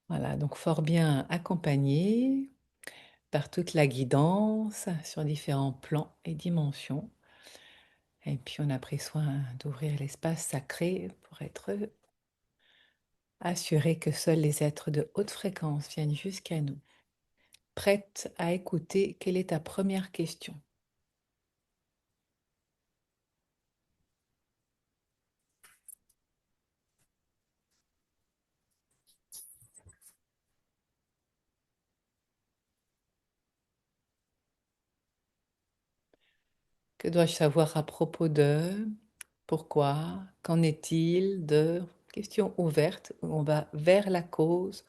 Voilà, donc fort bien accompagné par toute la guidance sur différents plans et dimensions. Et puis on a pris soin d'ouvrir l'espace sacré pour être assuré que seuls les êtres de haute fréquence viennent jusqu'à nous. Prête à écouter, quelle est ta première question? Que dois-je savoir à propos de? Pourquoi? Qu'en est-il de? Question ouverte, où on va vers la cause,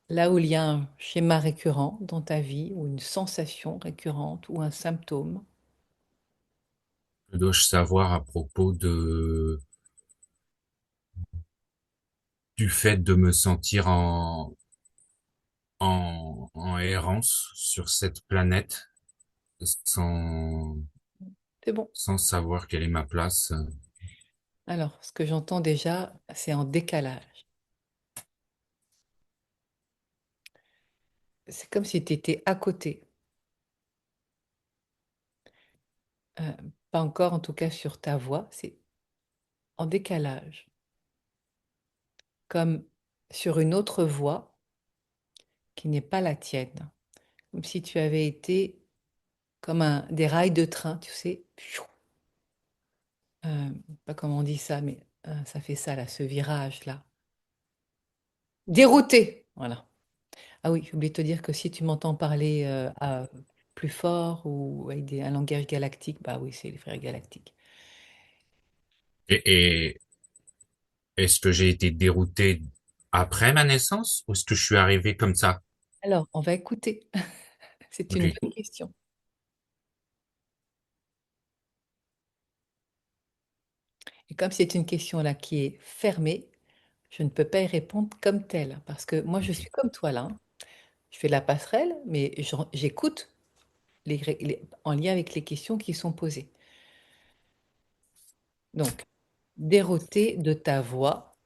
là où il y a un schéma récurrent dans ta vie, ou une sensation récurrente, ou un symptôme. Que dois-je savoir à propos du fait de me sentir en errance sur cette planète sans, C'est bon. sans savoir quelle est ma place? Alors, ce que j'entends déjà, c'est en décalage. C'est comme si tu étais à côté. Euh, Pas encore, en tout cas, sur ta voie, c'est en décalage. Comme sur une autre voie qui n'est pas la tienne. Comme si tu avais été comme des rails de train, tu sais. Pas comment on dit ça, mais ça fait ça, là, ce virage-là. Dérouté, voilà. Ah oui, j'ai oublié de te dire que si tu m'entends parler plus fort ou avec un langage galactique, bah oui, c'est les frères galactiques. Et est-ce que j'ai été dérouté après ma naissance ou est-ce que je suis arrivé comme ça? Alors, on va écouter. C'est Ok. une bonne question. Et comme c'est une question là qui est fermée, je ne peux pas y répondre comme telle, parce que moi, je Ok. suis comme toi là, hein. Je fais la passerelle, mais j'écoute en lien avec les questions qui sont posées. Donc, dérouter de ta voix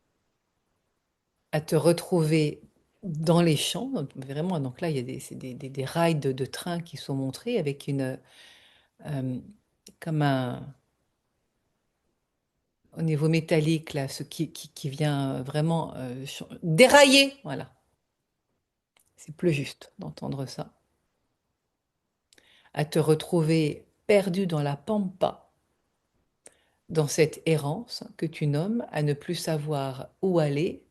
à te retrouver dans les champs, donc vraiment, donc là, il y a c'est des rails de train qui sont montrés avec euh, comme au niveau métallique, là, ce qui vient vraiment dérailler, voilà, c'est plus juste d'entendre ça, à te retrouver perdu dans la pampa, dans cette errance que tu nommes, à ne plus savoir où aller,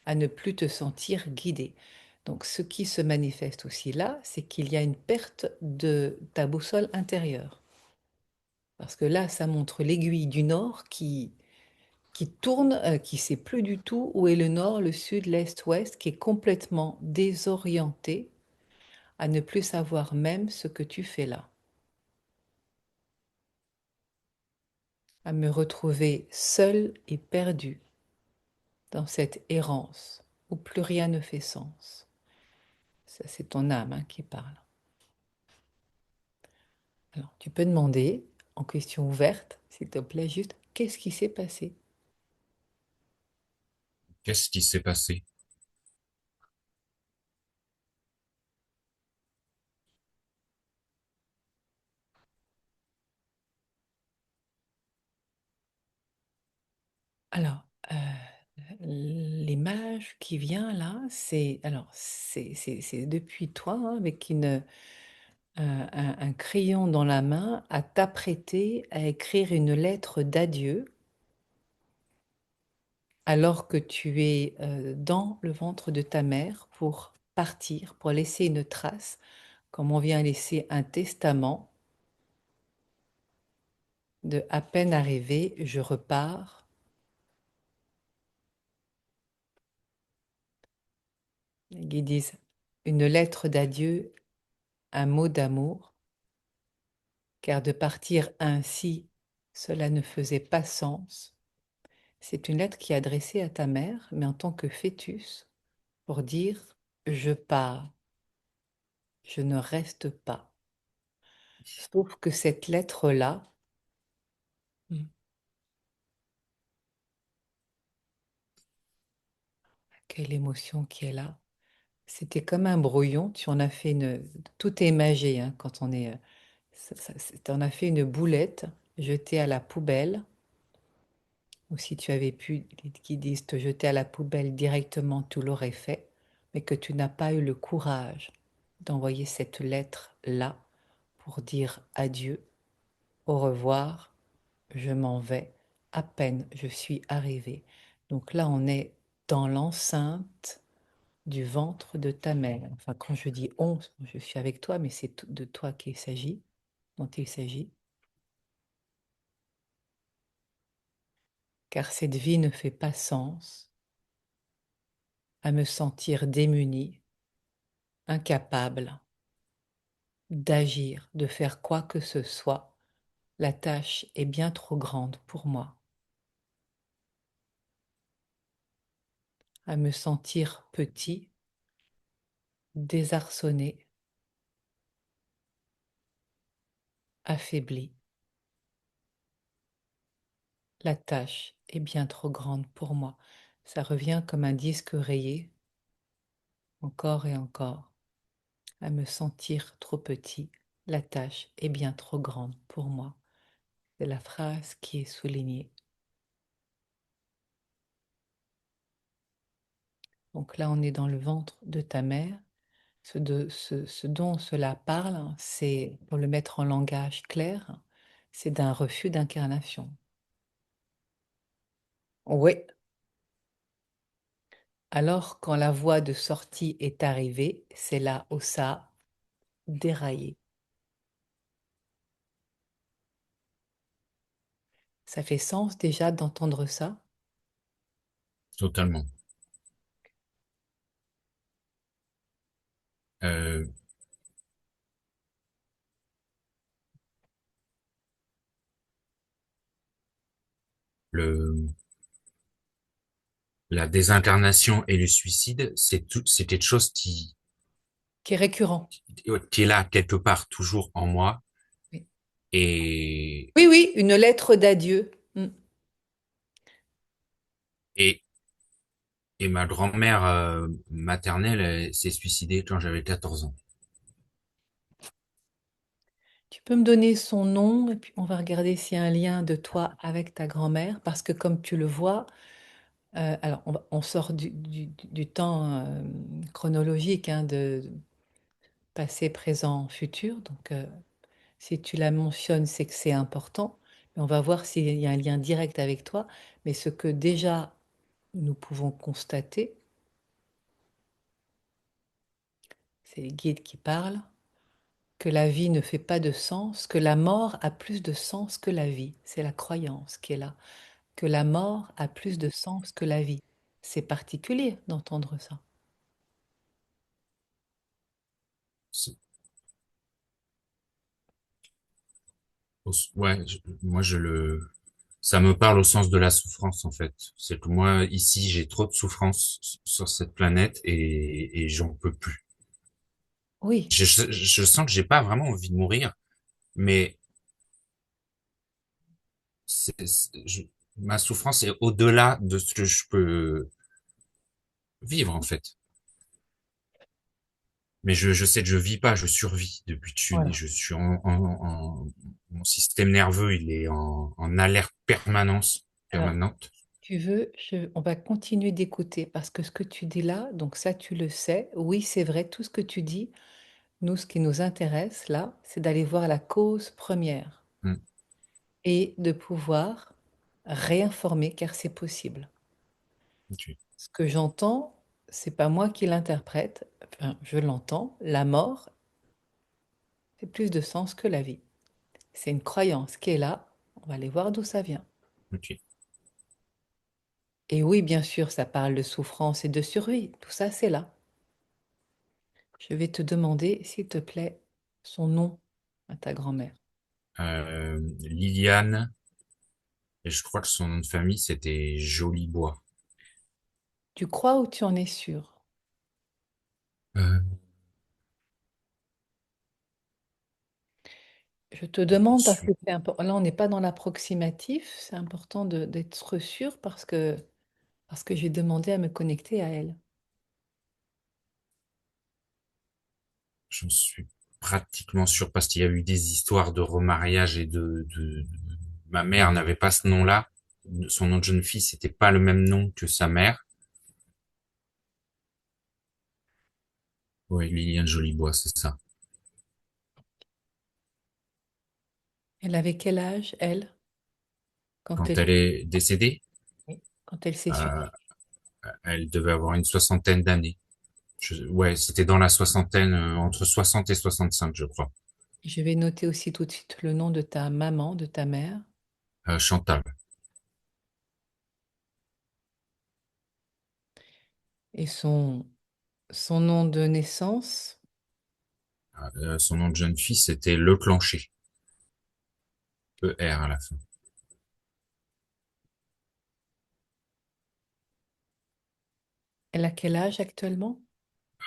à ne plus te sentir guidé. Donc, ce qui se manifeste aussi là, c'est qu'il y a une perte de ta boussole intérieure. Parce que là, ça montre l'aiguille du nord qui tourne, qui ne sait plus du tout où est le nord, le sud, l'est, ouest, qui est complètement désorienté, à ne plus savoir même ce que tu fais là. À me retrouver seul et perdu dans cette errance où plus rien ne fait sens. Ça, c'est ton âme hein, qui parle. Alors, tu peux demander, en question ouverte, s'il te plaît, juste, qu'est-ce qui s'est passé? Qu'est-ce qui s'est passé? Alors, l'image qui vient là, c'est depuis toi, hein, avec un crayon dans la main, à t'apprêter à écrire une lettre d'adieu alors que tu es dans le ventre de ta mère pour partir, pour laisser une trace, comme on vient laisser un testament de à peine arrivé, je repars. Les guides disent une lettre d'adieu, un mot d'amour, car de partir ainsi, cela ne faisait pas sens. C'est une lettre qui est adressée à ta mère, mais en tant que fœtus, pour dire je pars, je ne reste pas. Sauf que cette lettre-là, Quelle émotion qui est là. C'était comme un brouillon. Tu en as fait une. Tout est imagé hein, quand on est. Tu en as fait une boulette jetée à la poubelle. Ou si tu avais pu, qui disent te jeter à la poubelle directement, tu l'aurais fait, mais que tu n'as pas eu le courage d'envoyer cette lettre-là pour dire adieu, au revoir, je m'en vais, à peine je suis arrivée. Donc là, on est dans l'enceinte du ventre de ta mère. Enfin, quand je dis on, je suis avec toi, mais c'est de toi qu'il s'agit, dont il s'agit, car cette vie ne fait pas sens à me sentir démunie, incapable d'agir, de faire quoi que ce soit. La tâche est bien trop grande pour moi, à me sentir petit, désarçonné, affaibli. La tâche est bien trop grande pour moi. Ça revient comme un disque rayé, encore et encore, à me sentir trop petit. La tâche est bien trop grande pour moi. C'est la phrase qui est soulignée. Donc là, on est dans le ventre de ta mère. Ce dont cela parle, c'est, pour le mettre en langage clair, c'est d'un refus d'incarnation. Oui. Alors, quand la voie de sortie est arrivée, c'est là où ça a déraillé. Ça fait sens déjà d'entendre ça? Totalement. Euh, le, la désincarnation et le suicide, c'est quelque chose Qui est récurrent. qui est là quelque part toujours en moi. Oui, Et, oui, oui, une lettre d'adieu. et, et ma grand-mère maternelle s'est suicidée quand j'avais 14 ans. Tu peux me donner son nom et puis on va regarder s'il y a un lien de toi avec ta grand-mère parce que comme tu le vois, alors on sort du temps chronologique hein, de passé, présent, futur. Donc si tu la mentionnes, c'est que c'est important. Mais on va voir s'il y a un lien direct avec toi. Mais ce que déjà nous pouvons constater, c'est les guides qui parlent, que la vie ne fait pas de sens, que la mort a plus de sens que la vie. C'est la croyance qui est là. Que la mort a plus de sens que la vie. C'est particulier d'entendre ça. C'est- Ouais, moi ça me parle au sens de la souffrance en fait. C'est que moi ici j'ai trop de souffrance sur cette planète et j'en peux plus. Oui, Je sens que j'ai pas vraiment envie de mourir, mais ma souffrance est au-delà de ce que je peux vivre en fait. Mais je sais que je vis pas, je survis depuis que je suis né. voilà. Je suis mon système nerveux, il est en alerte Alors, permanente. tu veux, on va continuer d'écouter parce que ce que tu dis là, donc ça tu le sais, oui c'est vrai, tout ce que tu dis, nous ce qui nous intéresse là, c'est d'aller voir la cause première Mm, et de pouvoir réinformer car c'est possible. ok, Ce que j'entends, c'est pas moi qui l'interprète, enfin je l'entends, la mort fait plus de sens que la vie. C'est une croyance qui est là, on va aller voir d'où ça vient. ok. Et oui, bien sûr, ça parle de souffrance et de survie, tout ça c'est là. Je vais te demander, s'il te plaît, son nom à ta grand-mère. Liliane, et je crois que son nom de famille c'était Jolibois. Tu crois ou tu en es sûr? Euh, Je te je demande parce que suis, là, on n'est pas dans l'approximatif, c'est important d'être sûr parce que Parce que j'ai demandé à me connecter à elle. J'en suis pratiquement sûr parce qu'il y a eu des histoires de remariage et ma mère n'avait pas ce nom-là. Son nom de jeune fille, c'était pas le même nom que sa mère. Oui, Liliane Jolibois, c'est ça. Elle avait quel âge, elle, quand Quand elle, elle est décédée, quand elle s'est euh, suicidée? elle devait avoir une soixantaine d'années. Ouais, c'était dans la soixantaine, entre 60 et 65, je crois. Je vais noter aussi tout de suite le nom de ta maman, de ta mère, Chantal. et son nom de naissance. Son nom de jeune fille, c'était Leclancher. E-R à la fin. Elle a quel âge actuellement?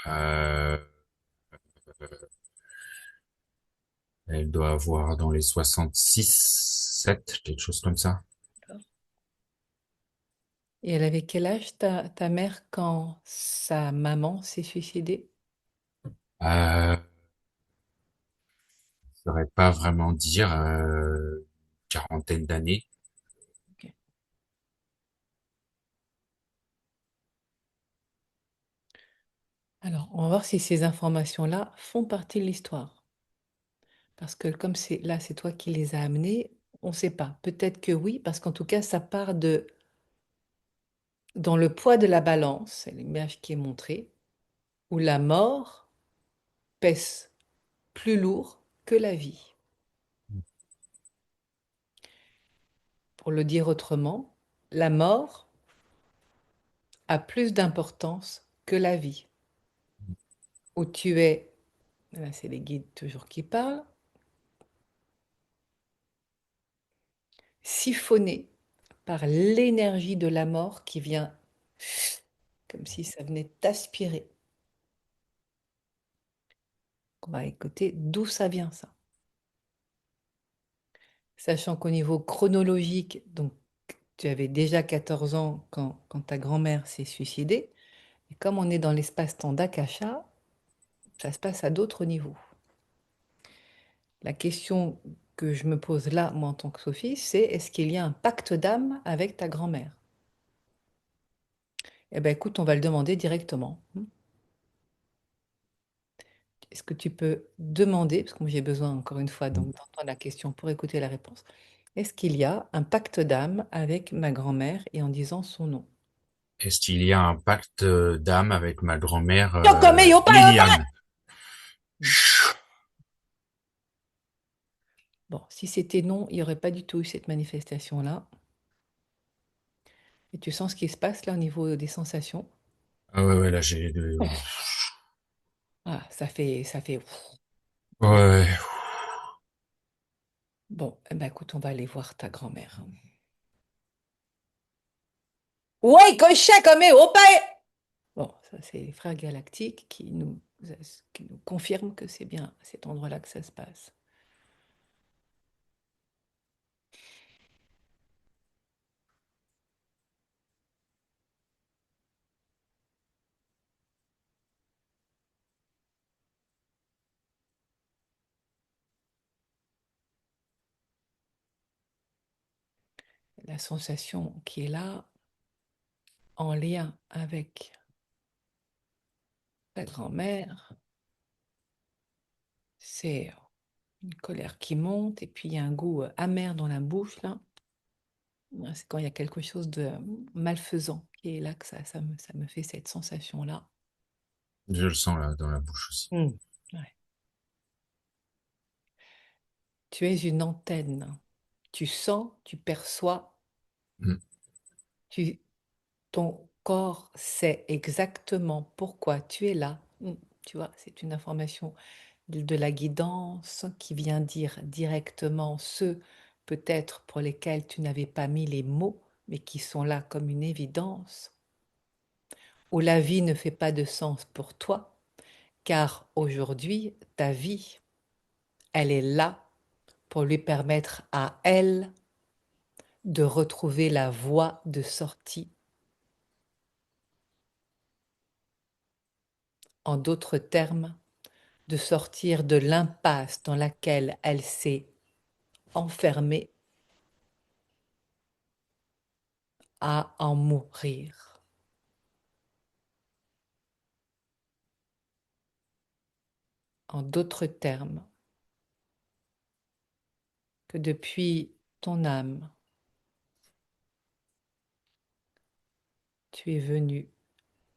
Euh, Elle doit avoir dans les 66, 7, quelque chose comme ça. Et elle avait quel âge, ta mère, quand sa maman s'est suicidée? Euh, je saurais pas vraiment dire, quarantaine d'années. Ok. Alors, on va voir si ces informations-là font partie de l'histoire. Parce que comme c'est toi qui les as amenées, on ne sait pas. Peut-être que oui, parce qu'en tout cas, ça part de dans le poids de la balance, c'est l'image qui est montrée, où la mort pèse plus lourd que la vie. Pour le dire autrement, la mort a plus d'importance que la vie. Où tu es, là c'est les guides toujours qui parlent, siphonné par l'énergie de la mort qui vient comme si ça venait t'aspirer. On va écouter d'où ça vient ça. Sachant qu'au niveau chronologique, donc tu avais déjà 14 ans quand ta grand-mère s'est suicidée, et comme on est dans l'espace-temps d'Akasha, ça se passe à d'autres niveaux. La question que je me pose là, moi en tant que Sophie, c'est est-ce qu'il y a un pacte d'âme avec ta grand-mère? Eh bien écoute, on va le demander directement. Est-ce que tu peux demander, parce que moi j'ai besoin encore une fois d'entendre la question pour écouter la réponse, est-ce qu'il y a un pacte d'âme avec ma grand-mère et en disant son nom? Est-ce qu'il y a un pacte d'âme avec ma grand-mère, Yokomei. Liliane? Bon, si c'était non, il n'y aurait pas du tout eu cette manifestation-là. Et tu sens ce qui se passe là au niveau des sensations. Ah ouais, ouais, là, Ah, ça fait. ouais, Bon, eh ben, écoute, on va aller voir ta grand-mère. Ouais, Koshakome, Opae! Bon, ça c'est les frères galactiques qui nous confirment que c'est bien à cet endroit-là que ça se passe. La sensation qui est là, en lien avec ta grand-mère, c'est une colère qui monte et puis il y a un goût amer dans la bouche là. Ouais, c'est quand il y a quelque chose de malfaisant qui est là que ça me fait cette sensation-là. je le sens là dans la bouche aussi. Mm. Ouais. Tu es une antenne. Tu sens, tu perçois, Mm. tu, ton corps sait exactement pourquoi tu es là. Tu vois, c'est une information de la guidance qui vient dire directement ceux peut-être pour lesquels tu n'avais pas mis les mots, mais qui sont là comme une évidence, où la vie ne fait pas de sens pour toi, car aujourd'hui, ta vie, elle est là pour lui permettre à elle de retrouver la voie de sortie En d'autres termes, de sortir de l'impasse dans laquelle elle s'est enfermée à en mourir. En d'autres termes, que depuis ton âme, tu es venu.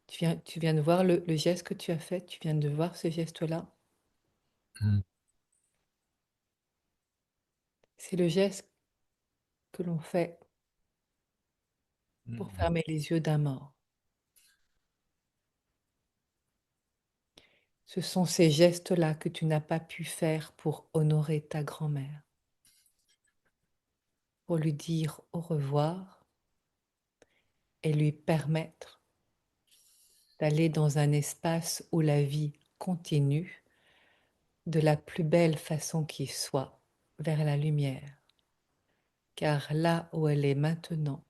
Tu viens de voir le geste que tu as fait, tu viens de voir ce geste-là. Mm. C'est le geste que l'on fait pour Mm. fermer les yeux d'un mort. Ce sont ces gestes-là que tu n'as pas pu faire pour honorer ta grand-mère, pour lui dire au revoir et lui permettre d'aller dans un espace où la vie continue de la plus belle façon qui soit, vers la lumière. Car là où elle est maintenant,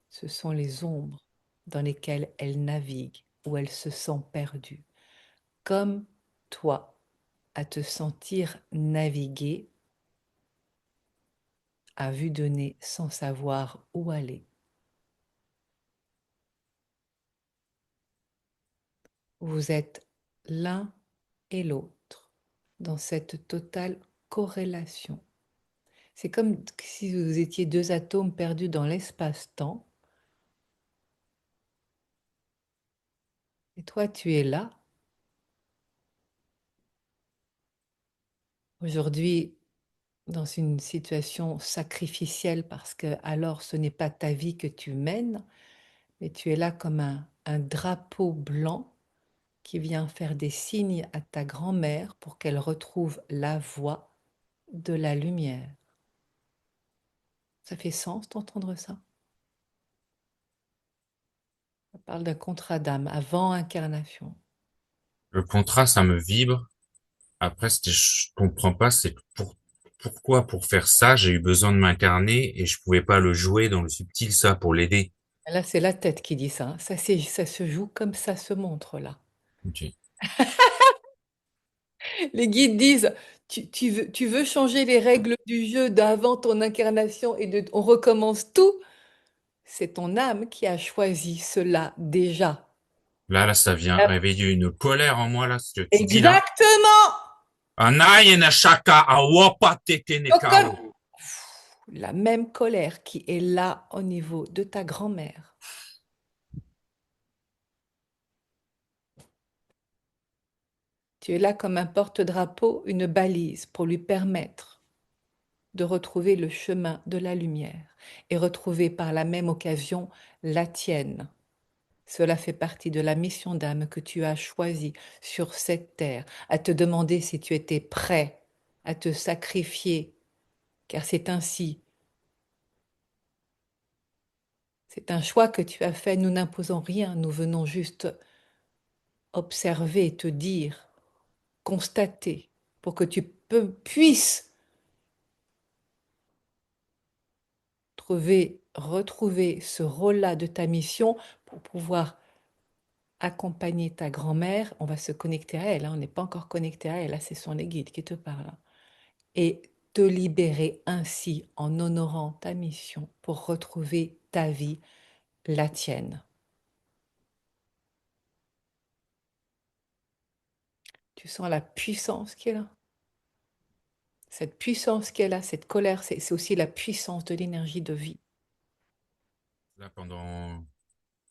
ce sont les ombres dans lesquelles elle navigue, où elle se sent perdue. Comme toi, à te sentir naviguer à vue de nez sans savoir où aller. Vous êtes l'un et l'autre dans cette totale corrélation. C'est comme si vous étiez deux atomes perdus dans l'espace-temps. Et toi, tu es là. Aujourd'hui, dans une situation sacrificielle parce que alors ce n'est pas ta vie que tu mènes, mais tu es là comme un drapeau blanc qui vient faire des signes à ta grand-mère pour qu'elle retrouve la voie de la lumière. Ça fait sens d'entendre ça? On parle d'un contrat d'âme avant incarnation. Le contrat, ça me vibre. Après, je comprends pas, c'est pourquoi pour faire ça, j'ai eu besoin de m'incarner et je pouvais pas le jouer dans le subtil, ça, pour l'aider. Là, c'est la tête qui dit ça, hein. Ça se joue comme ça se montre là. Ok. Les guides disent, tu veux changer les règles du jeu d'avant ton incarnation et on recommence tout. C'est ton âme qui a choisi cela déjà. Là, ça vient Ah, réveiller une colère en moi, là, ce que tu dis là. exactement! Anaye na shaka awapa teke Donc, nekao. la même colère qui est là au niveau de ta grand-mère. Tu es là comme un porte-drapeau, une balise pour lui permettre de retrouver le chemin de la lumière et retrouver par la même occasion la tienne. Cela fait partie de la mission d'âme que tu as choisie sur cette terre, à te demander si tu étais prêt à te sacrifier, car c'est ainsi. C'est un choix que tu as fait, nous n'imposons rien, nous venons juste observer, te dire, constater, pour que tu puisses retrouver ce rôle-là de ta mission pour pouvoir accompagner ta grand-mère. On va se connecter à elle, hein, on n'est pas encore connecté à elle, là, ce sont les guides qui te parlent. Et te libérer ainsi en honorant ta mission pour retrouver ta vie, la tienne. Tu sens la puissance qui est là? Cette puissance qui est là, cette colère, c'est aussi la puissance de l'énergie de vie. Là, pendant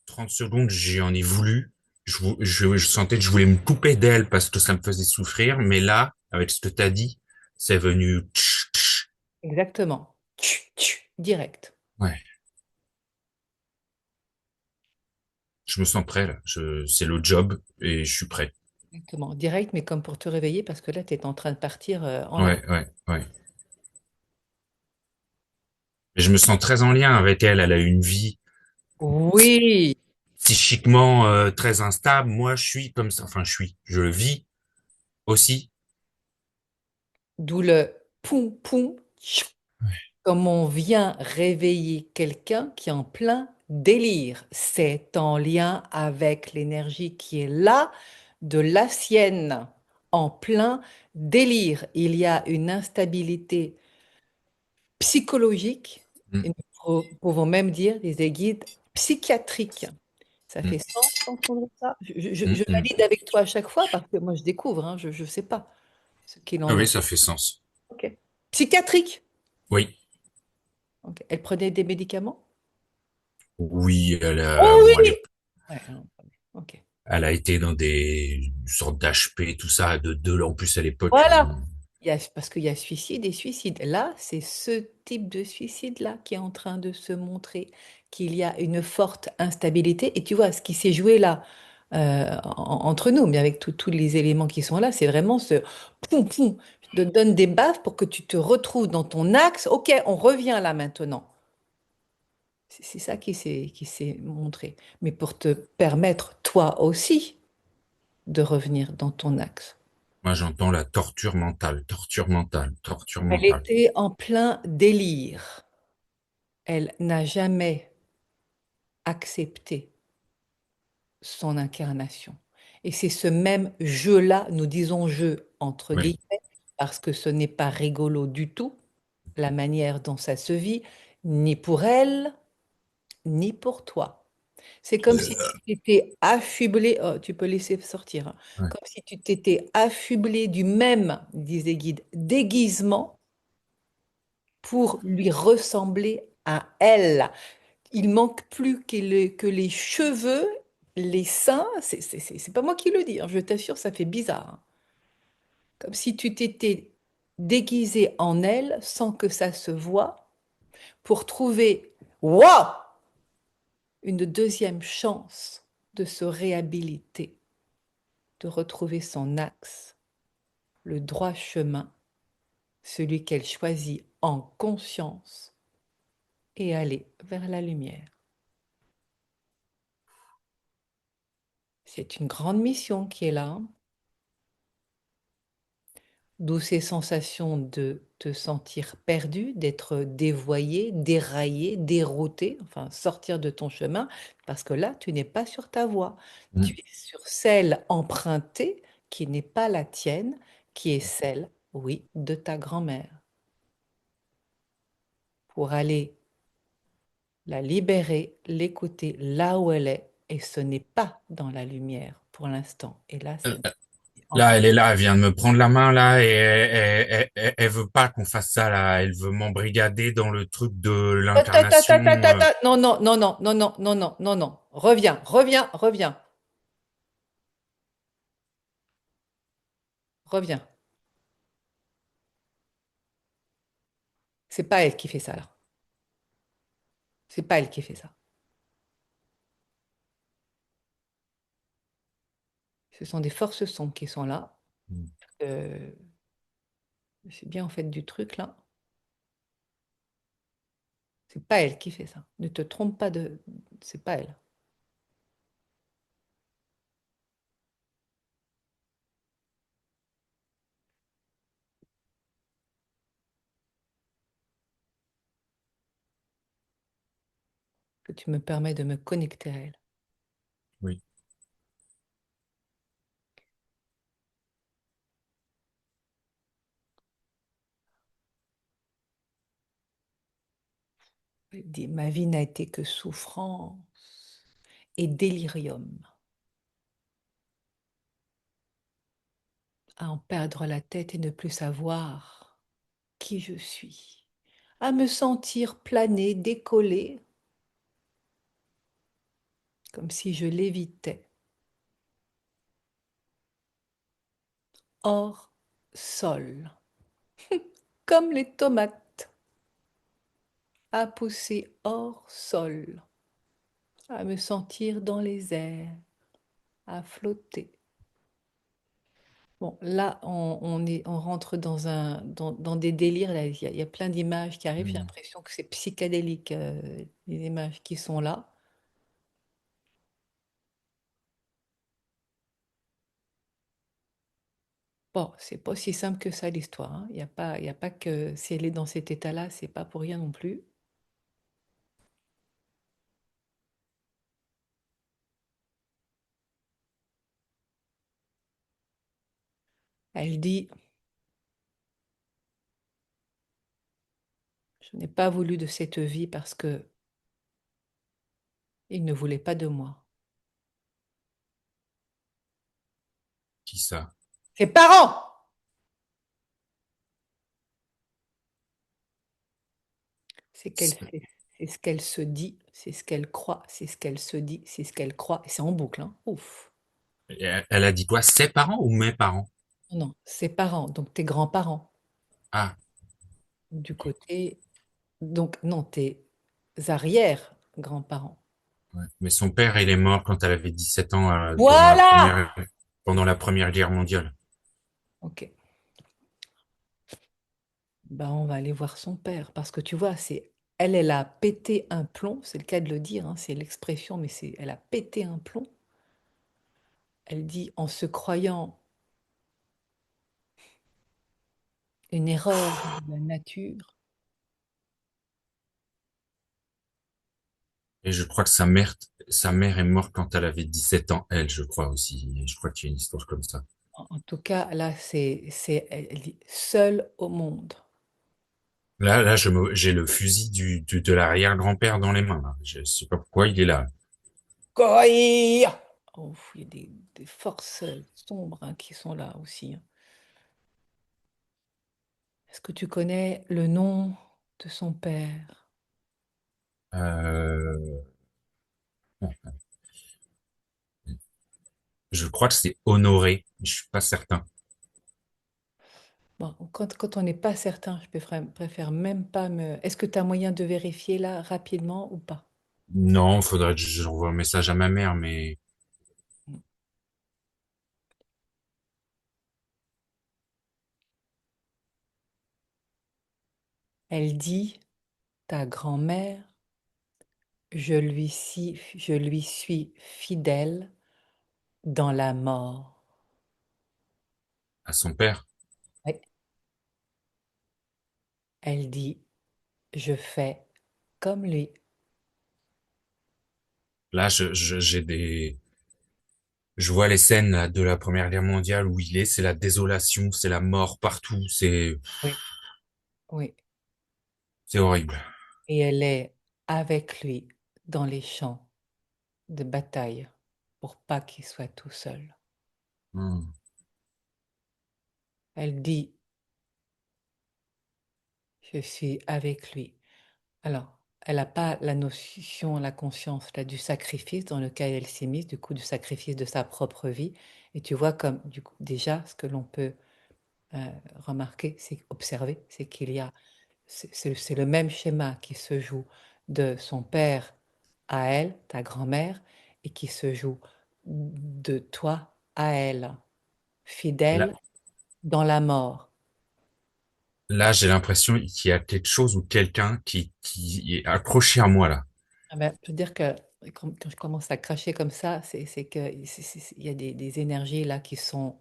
30 secondes, j'en ai voulu. Je sentais que je voulais me couper d'elle parce que ça me faisait souffrir. Mais là, avec ce que tu as dit, c'est venu. Tch, tch. Exactement. Direct. Ouais, je me sens prêt là. C'est le job et je suis prêt. Exactement. Direct, mais comme pour te réveiller, parce que là, tu es en train de partir en live. Ouais, ouais, ouais. Et je me sens très en lien avec elle. Elle a une vie Oui, psychiquement très instable. Moi, je suis comme ça. Enfin, je le vis aussi. d'où le poum poum, tchou, comme on vient réveiller quelqu'un qui est en plein délire. C'est en lien avec l'énergie qui est là, de la sienne en plein délire. Il y a une instabilité psychologique, Mm, et nous pouvons même dire des guides psychiatriques. Ça mm, fait sens d'entendre ça? mm, Je mm. valide avec toi à chaque fois parce que moi je découvre, hein, je ne sais pas ce qu'il Ah en oui, est. ça fait sens. Ok. Psychiatrique. Oui, Ok. Elle prenait des médicaments? oui, Oh bon, oui! Ouais, hein, ok. elle a été dans des sortes d'HP, tout ça, en plus à l'époque. Voilà. Parce qu'il y a suicide et suicide. Là, c'est ce type de suicide-là qui est en train de se montrer, qu'il y a une forte instabilité. Et tu vois, ce qui s'est joué là, entre nous, mais avec tous les éléments qui sont là, c'est vraiment ce poum, poum, je te donne des baffes pour que tu te retrouves dans ton axe. Ok, on revient là maintenant. C'est ça qui s'est montré. Mais pour te permettre, toi aussi, de revenir dans ton axe. Moi, j'entends la torture mentale, torture mentale, torture Elle mentale. était en plein délire. Elle n'a jamais accepté son incarnation. Et c'est ce même jeu-là, nous disons jeu entre Oui. guillemets, parce que ce n'est pas rigolo du tout, la manière dont ça se vit, ni pour elle, ni pour toi. C'est comme si tu t'étais affublé, oh, tu peux laisser sortir, hein. Ouais. Comme si tu t'étais affublé du même, disait Guide, déguisement pour lui ressembler à elle. Il manque plus que les cheveux, les seins. C'est pas moi qui le dis, hein, je t'assure, ça fait bizarre, hein. Comme si tu t'étais déguisé en elle sans que ça se voie pour trouver, waouh, une deuxième chance de se réhabiliter, de retrouver son axe, le droit chemin, celui qu'elle choisit en conscience et aller vers la lumière. C'est une grande mission qui est là, hein. D'où ces sensations de te sentir perdu, d'être dévoyé, déraillé, dérouté, enfin sortir de ton chemin, parce que là, tu n'es pas sur ta voie. Tu Mm. es sur celle empruntée qui n'est pas la tienne, qui est celle, oui, de ta grand-mère. Pour aller la libérer, l'écouter là où elle est, et ce n'est pas dans la lumière pour l'instant. Et là, ça Là, encore. elle est là, elle vient de me prendre la main là et elle veut pas qu'on fasse ça là. Elle veut m'embrigader dans le truc de Ta, ta, ta, ta, ta, l'incarnation. ta, ta. Non, non, non, non, non, non, non, non, non, non. Reviens, reviens, reviens, reviens. C'est pas elle qui fait ça, là. C'est pas elle qui fait ça. Ce sont des forces sombres qui sont là. Euh, c'est bien en fait du truc là. C'est pas elle qui fait ça. Ne te trompe pas de. C'est pas elle. Que tu me permets de me connecter à elle. Oui. Elle dit, ma vie n'a été que souffrance et délirium, à en perdre la tête et ne plus savoir qui je suis, à me sentir planer, décoller, comme si je lévitais, hors sol, comme les tomates, à pousser hors sol, à me sentir dans les airs, à flotter. Bon, là, on rentre dans des délires. Là. Il y a plein d'images qui arrivent. J'ai Mm. l'impression que c'est psychédélique, les images qui sont là. Bon, c'est pas aussi simple que ça l'histoire, hein. Il y a pas que si elle est dans cet état-là, c'est pas pour rien non plus. Elle dit, je n'ai pas voulu de cette vie parce que il ne voulait pas de moi. Qui ça? Ses parents! C'est qu'elle C'est- c'est ce qu'elle se dit, c'est ce qu'elle croit, c'est ce qu'elle se dit, c'est ce qu'elle croit. Et c'est en boucle, hein. Ouf. Elle a dit quoi? Ses parents ou mes parents? Non, non, ses parents, donc tes grands-parents, Ah, du côté, donc non, tes arrière-grands-parents. ouais. Mais son père, il est mort quand elle avait 17 ans, Voilà! pendant la Première Guerre mondiale. Ok, bah on va aller voir son père, parce que tu vois, elle a pété un plomb, c'est le cas de le dire, hein, c'est l'expression, mais elle a pété un plomb. Elle dit en se croyant une erreur de la nature. Et je crois que sa mère est morte quand elle avait 17 ans, elle, je crois aussi. Je crois qu'il y a une histoire comme ça. En tout cas, là, elle dit seule au monde. Là, j'ai le fusil de l'arrière-grand-père dans les mains, là. Je sais pas pourquoi il est là. Courir! Oh, il y a des forces sombres hein, qui sont là aussi, hein. Est-ce que tu connais le nom de son père? Euh, je crois que c'est Honoré. Je suis pas certain. Bon, quand on n'est pas certain, préfère même pas me... Est-ce que tu as moyen de vérifier là rapidement ou pas? Non, faudrait que j'envoie un message à ma mère, mais Elle dit, ta grand-mère, je lui suis fidèle dans la mort. à son père. Oui. Elle dit, je fais comme lui. Là, je vois les scènes là, de la Première Guerre mondiale où il est, c'est la désolation, c'est la mort partout, Oui. Oui. c'est horrible. Et elle est avec lui dans les champs de bataille pour pas qu'il soit tout seul. Hmm. Elle dit, je suis avec lui. Alors, elle n'a pas la notion, la conscience là, du sacrifice dans lequel elle s'est mise, du coup, du sacrifice de sa propre vie. Et tu vois comme, du coup, déjà, ce que l'on peut remarquer, c'est observer, c'est qu'il y a, c'est le même schéma qui se joue de son père à elle, ta grand-mère, et qui se joue de toi à elle, Là, fidèle dans la mort. là, j'ai l'impression qu'il y a quelque chose ou quelqu'un qui est accroché à moi là. Ah ben, je veux dire que quand je commence à cracher comme ça, c'est que il y a des énergies là qui sont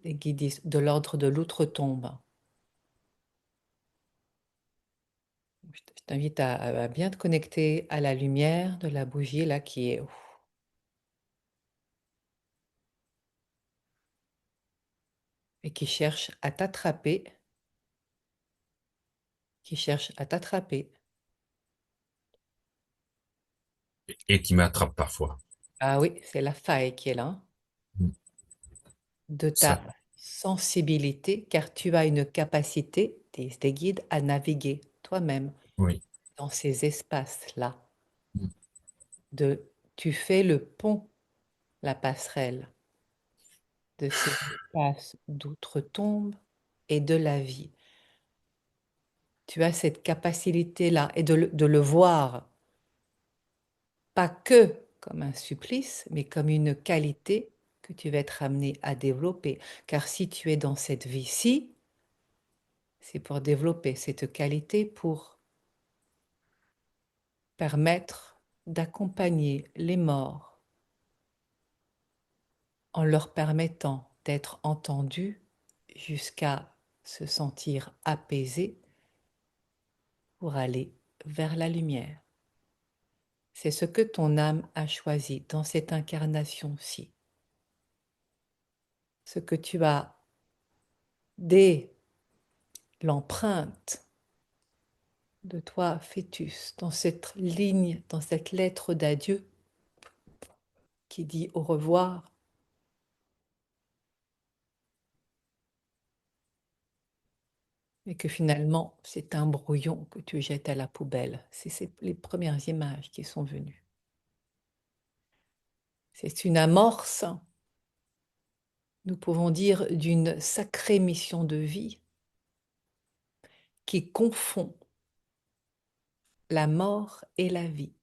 les guides de l'ordre de l'outre-tombe. Je t'invite à bien te connecter à la lumière de la bougie là qui est et qui cherche à t'attraper, qui cherche à t'attraper. Et qui m'attrape parfois. Ah oui, c'est la faille qui est là, hein, Hmm. de Ça, ta sensibilité, car tu as une capacité, des guides, à naviguer toi-même oui. dans ces espaces-là. Hmm. De, tu fais le pont, la passerelle de ces espaces d'outre-tombe et de la vie. Tu as cette capacité-là et de le voir, pas que comme un supplice, mais comme une qualité que tu vas être amené à développer. Car si tu es dans cette vie-ci, c'est pour développer cette qualité, pour permettre d'accompagner les morts en leur permettant d'être entendus jusqu'à se sentir apaisés pour aller vers la lumière. C'est ce que ton âme a choisi dans cette incarnation-ci. ce que tu as dès l'empreinte de toi, fœtus, dans cette ligne, dans cette lettre d'adieu qui dit au revoir, et que finalement c'est un brouillon que tu jettes à la poubelle. C'est les premières images qui sont venues. C'est une amorce, nous pouvons dire, d'une sacrée mission de vie qui confond la mort et la vie.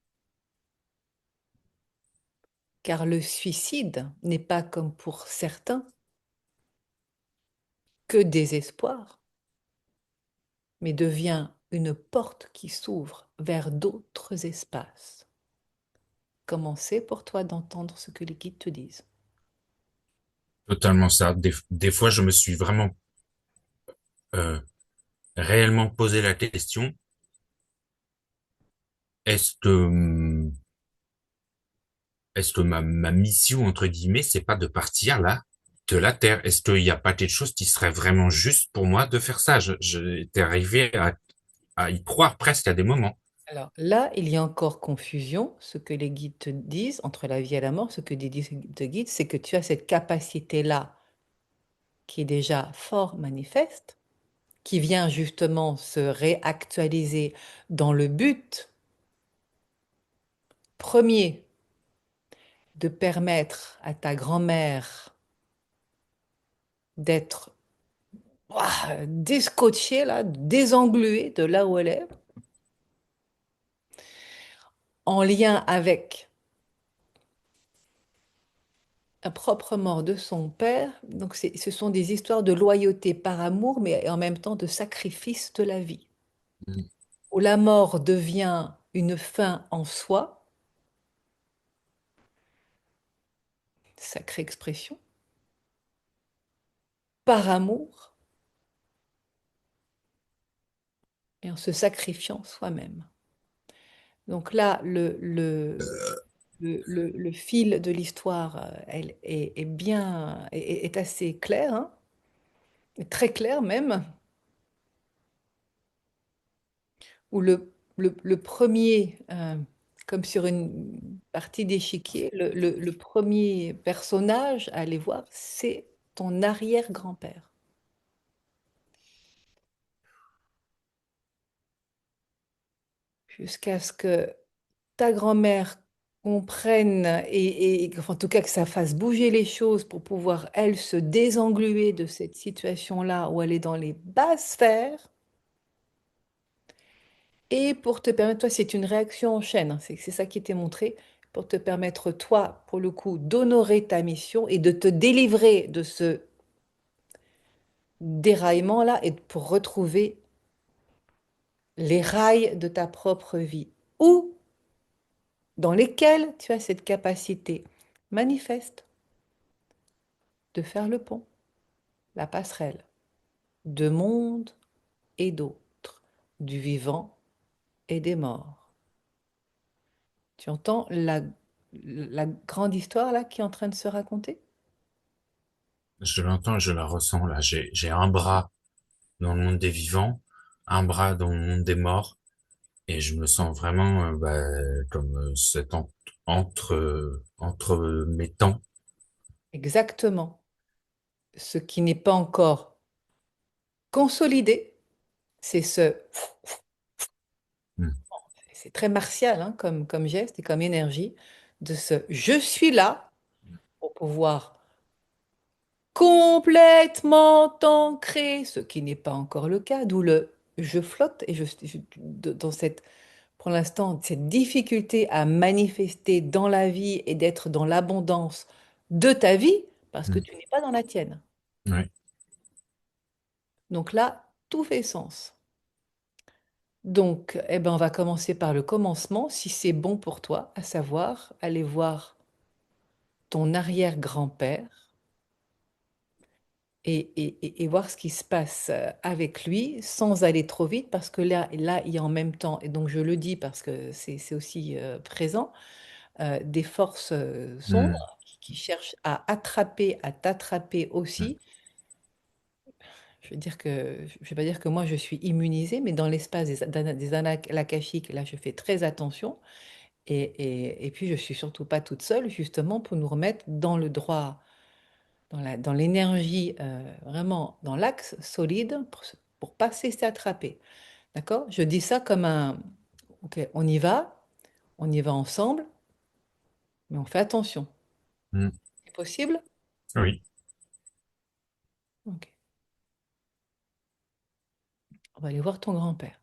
Car le suicide n'est pas comme pour certains que désespoir, mais devient une porte qui s'ouvre vers d'autres espaces. Comment c'est pour toi d'entendre ce que les guides te disent? Totalement ça. Des fois, je me suis vraiment euh, réellement posé la question, est-ce que est-ce que ma mission, entre guillemets, c'est pas de partir là de la Terre? Est-ce qu'il n'y a pas quelque chose qui serait vraiment juste pour moi de faire ça? J'étais arrivé à y croire presque à des moments. Alors là, il y a encore confusion. Ce que les guides te disent entre la vie et la mort, ce que les guides te disent, c'est que tu as cette capacité-là qui est déjà fort manifeste, qui vient justement se réactualiser dans le but premier de permettre à ta grand-mère d'être déscotchée, là, désengluée de là où elle est, en lien avec la propre mort de son père. Donc ce sont des histoires de loyauté par amour, mais en même temps de sacrifice de la vie, Mm. où la mort devient une fin en soi, sacrée expression, par amour, et en se sacrifiant soi-même. Donc là, le fil de l'histoire, elle est bien, est assez clair, hein, est très clair même, où le premier, comme sur une partie d'échiquier, le premier personnage à aller voir, c'est ton arrière-grand-père. Jusqu'à ce que ta grand-mère comprenne enfin, en tout cas que ça fasse bouger les choses pour pouvoir, elle, se désengluer de cette situation-là où elle est dans les basses sphères et pour te permettre, toi, c'est une réaction en chaîne, hein, c'est ça qui t'est montré, pour te permettre, toi, pour le coup, d'honorer ta mission et de te délivrer de ce déraillement-là et pour retrouver les rails de ta propre vie ou dans lesquels tu as cette capacité manifeste de faire le pont, la passerelle, de monde et d'autres, du vivant et des morts. Tu entends la grande histoire là qui est en train de se raconter? Je l'entends, je la ressens là. J'ai un bras dans le monde des vivants, un bras dans le monde des morts, et je me sens vraiment comme entre mes temps. Exactement. Ce qui n'est pas encore consolidé, c'est Mm. c'est très martial hein, comme geste et comme énergie, de ce je suis là pour pouvoir complètement ancré, ce qui n'est pas encore le cas, d'où le je flotte et dans cette, pour l'instant, cette difficulté à manifester dans la vie et d'être dans l'abondance de ta vie parce que Mm. tu n'es pas dans la tienne. Ouais. Donc là, tout fait sens. Donc, eh ben, on va commencer par le commencement, si c'est bon pour toi, à savoir aller voir ton arrière-grand-père et voir ce qui se passe avec lui sans aller trop vite parce que là, il y a en même temps, et donc je le dis parce que c'est aussi présent, des forces Mm. sombres qui cherche à attraper, à t'attraper mm, aussi. Je vais pas dire que moi je suis immunisée, mais dans l'espace des annales akashiques, là je fais très attention. Et puis je suis surtout pas toute seule, justement, pour nous remettre dans le droit, dans l'énergie, vraiment dans l'axe solide, pour pas se laisser attraper. D'accord? Je dis ça comme un, ok, on y va ensemble, mais on fait attention. mm. C'est possible? Oui. Ok. On va aller voir ton grand-père.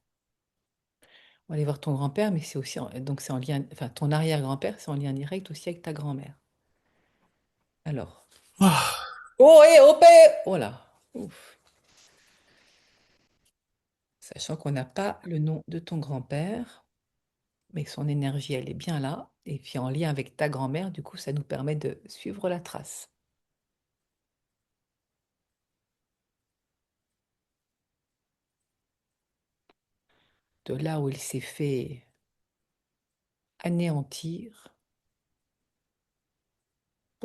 On va aller voir ton grand-père, mais c'est aussi, donc c'est en lien, enfin ton arrière-grand-père, c'est en lien direct aussi avec ta grand-mère. Alors. Ah, Oh, hé, oh, oh là. Ouf. Sachant qu'on n'a pas le nom de ton grand-père, mais son énergie, elle est bien là. Et puis en lien avec ta grand-mère, du coup, ça nous permet de suivre la trace. De là où il s'est fait anéantir.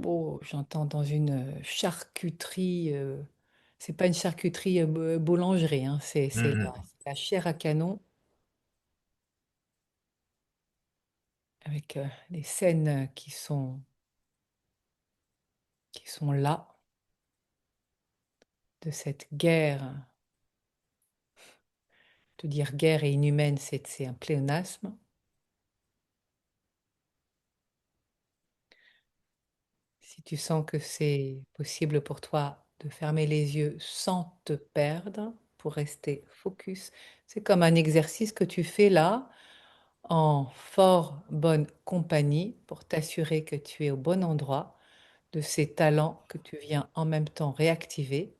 Oh, j'entends dans une charcuterie. C'est pas une charcuterie boulangerie, hein, mm, c'est mm. la chair à canon avec les scènes qui sont là de cette guerre. Te dire guerre et inhumaine, c'est un pléonasme. Si tu sens que c'est possible pour toi de fermer les yeux sans te perdre, pour rester focus, c'est comme un exercice que tu fais là, en fort bonne compagnie, pour t'assurer que tu es au bon endroit, de ces talents que tu viens en même temps réactiver.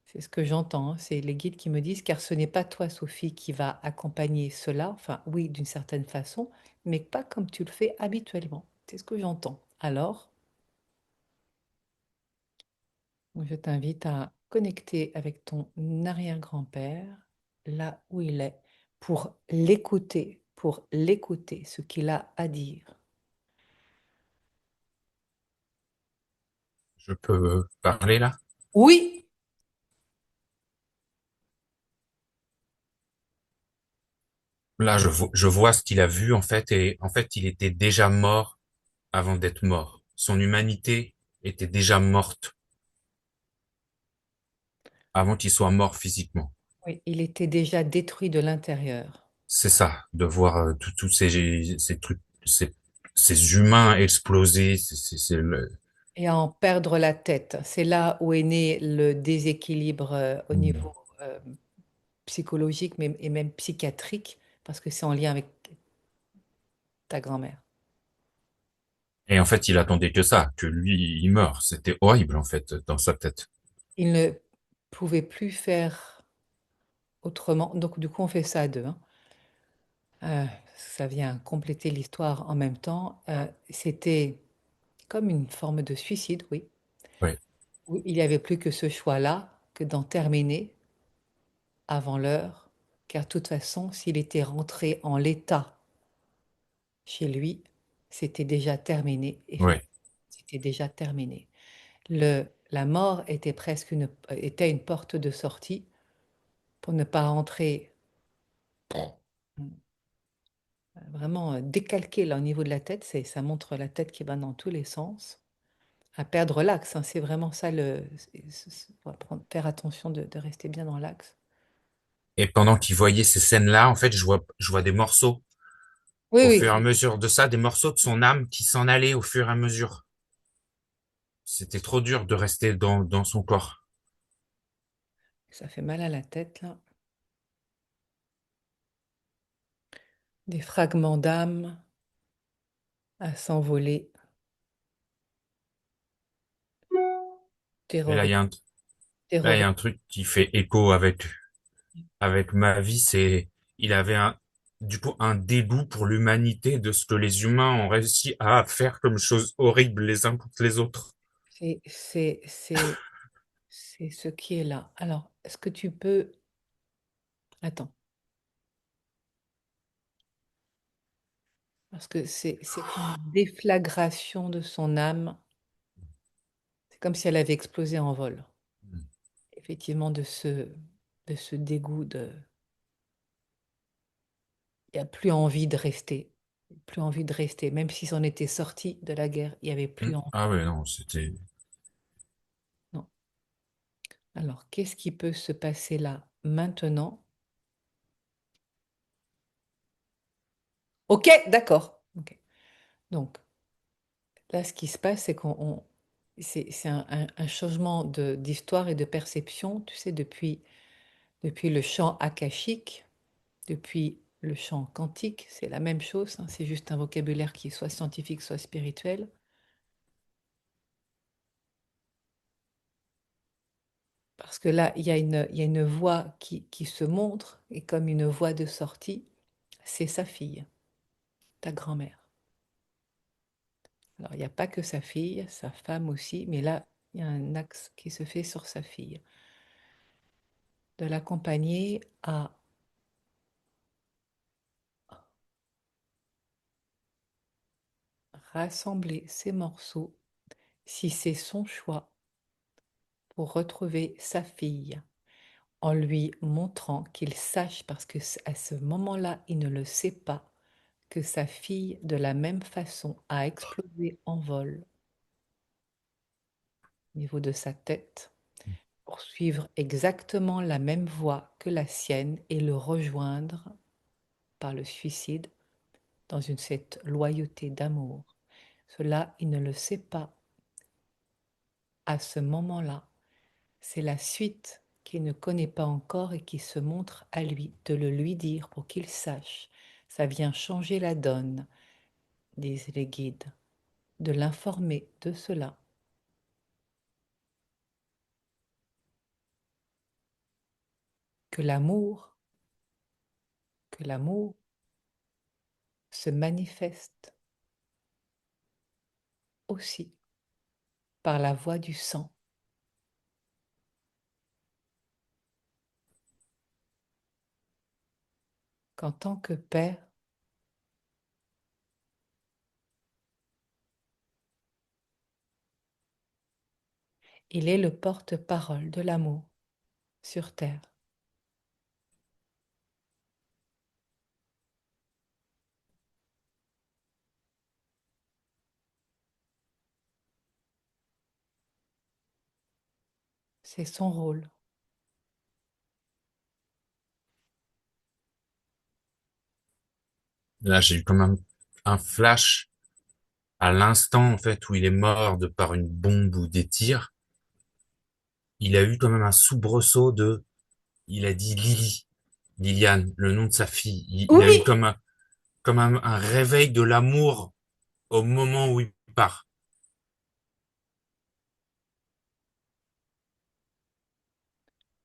C'est ce que j'entends, hein, c'est les guides qui me disent, car ce n'est pas toi, Sophie, qui va accompagner cela, enfin oui, d'une certaine façon, mais pas comme tu le fais habituellement. C'est ce que j'entends. Alors, je t'invite à connecter avec ton arrière-grand-père, là où il est, pour l'écouter, ce qu'il a à dire. Je peux parler là? Oui, Là, je vois ce qu'il a vu en fait, et en fait, il était déjà mort avant d'être mort. Son humanité était déjà morte avant qu'il soit mort physiquement. oui, il était déjà détruit de l'intérieur. C'est ça, de voir tous ces trucs, ces humains exploser, Et à en perdre la tête. C'est là où est né le déséquilibre au niveau euh, psychologique et même psychiatrique, parce que c'est en lien avec ta grand-mère. Et en fait, il attendait que ça, que lui, il meure. C'était horrible, en fait, dans sa tête. Il ne pouvait plus faire autrement. Donc, du coup, on fait ça à deux, hein. Ça vient compléter l'histoire en même temps. C'était comme une forme de suicide, oui. Ouais, Où il n'y avait plus que ce choix-là, que d'en terminer avant l'heure, car de toute façon, s'il était rentré en l'état chez lui, c'était déjà terminé. ouais. Effectivement, c'était déjà terminé. La mort était était une porte de sortie pour ne pas rentrer vraiment décalqué là au niveau de la tête. Ça montre la tête qui va dans tous les sens. À perdre l'axe, hein, c'est vraiment ça faut faire attention de rester bien dans l'axe. Et pendant qu'il voyait ces scènes-là, en fait, je vois des morceaux, Oui, au fur et à oui, mesure de ça, des morceaux de son âme qui s'en allaient au fur et à mesure. C'était trop dur de rester dans son corps. ça fait mal à la tête là. Des fragments d'âme à s'envoler, Et là, terrori- là, il y a terrorisés. un truc qui fait écho avec ma vie, c'est, il avait du coup, un dégoût pour l'humanité de ce que les humains ont réussi à faire comme choses horribles les uns contre les autres. C'est, c'est, c'est, c'est ce qui est là. Alors, est-ce que tu peux... Attends. parce que c'est une déflagration de son âme. C'est comme si elle avait explosé en vol. Effectivement, de ce dégoût de... Il n'y a plus envie de rester. Plus envie de rester. Même si c'en était sorti de la guerre, il n'y avait plus envie. Ah ouais, non, c'était... Non. Alors, qu'est-ce qui peut se passer là maintenant? Ok, d'accord. Ok. Donc, là, ce qui se passe, c'est c'est un changement d'histoire et de perception, tu sais, depuis le champ akashique, depuis le champ quantique, c'est la même chose, hein, c'est juste un vocabulaire qui est soit scientifique, soit spirituel. Parce que là, il y a une voie qui se montre, et comme une voie de sortie, c'est sa fille, ta grand-mère. Alors, il n'y a pas que sa fille, sa femme aussi, mais là, il y a un axe qui se fait sur sa fille. De l'accompagner à rassembler ses morceaux, si c'est son choix, pour retrouver sa fille, en lui montrant qu'il sache, parce que à ce moment-là, il ne le sait pas, que sa fille, de la même façon, a explosé en vol au niveau de sa tête, pour suivre exactement la même voie que la sienne et le rejoindre par le suicide dans cette loyauté d'amour. Cela, il ne le sait pas à ce moment-là. C'est la suite qu'il ne connaît pas encore et qui se montre à lui, de le lui dire pour qu'il sache. Ça vient changer la donne, disent les guides, de l'informer de cela. Que l'amour, que l'amour se manifeste aussi par la voie du sang, qu'en tant que père, il est le porte-parole de l'amour sur terre. C'est son rôle. Là, j'ai eu comme un flash à l'instant, en fait, où il est mort de par une bombe ou des tirs. Il a eu quand même un soubresaut de, il a dit Liliane, le nom de sa fille. Il a eu Oui! comme un réveil de l'amour au moment où il part.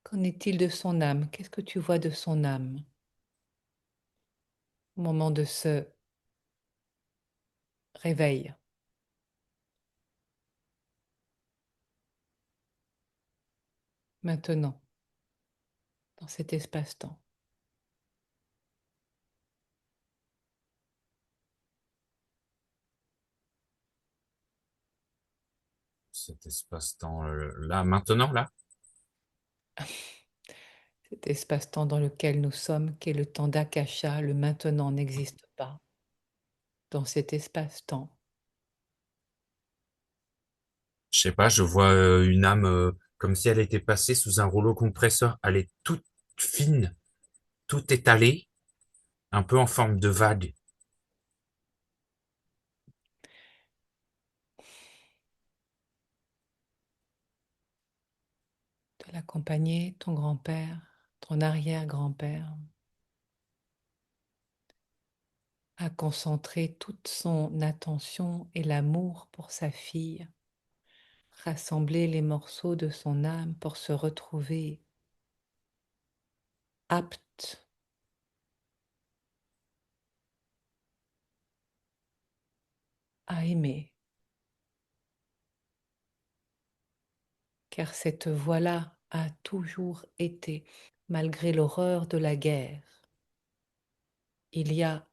Qu'en est-il de son âme? Qu'est-ce que tu vois de son âme au moment de ce réveil, maintenant, dans cet espace-temps? Cet espace-temps, là, maintenant, là. Cet espace-temps dans lequel nous sommes, qui est le temps d'Akasha, le maintenant n'existe pas. Dans cet espace-temps, Je sais pas, je vois une âme comme si elle était passée sous un rouleau compresseur. Elle est toute fine, toute étalée, un peu en forme de vague. de l'accompagner, ton grand-père, ton arrière-grand-père, à concentrer toute son attention et l'amour pour sa fille, rassembler les morceaux de son âme pour se retrouver apte à aimer. Car cette voie-là a toujours été, malgré l'horreur de la guerre, il y a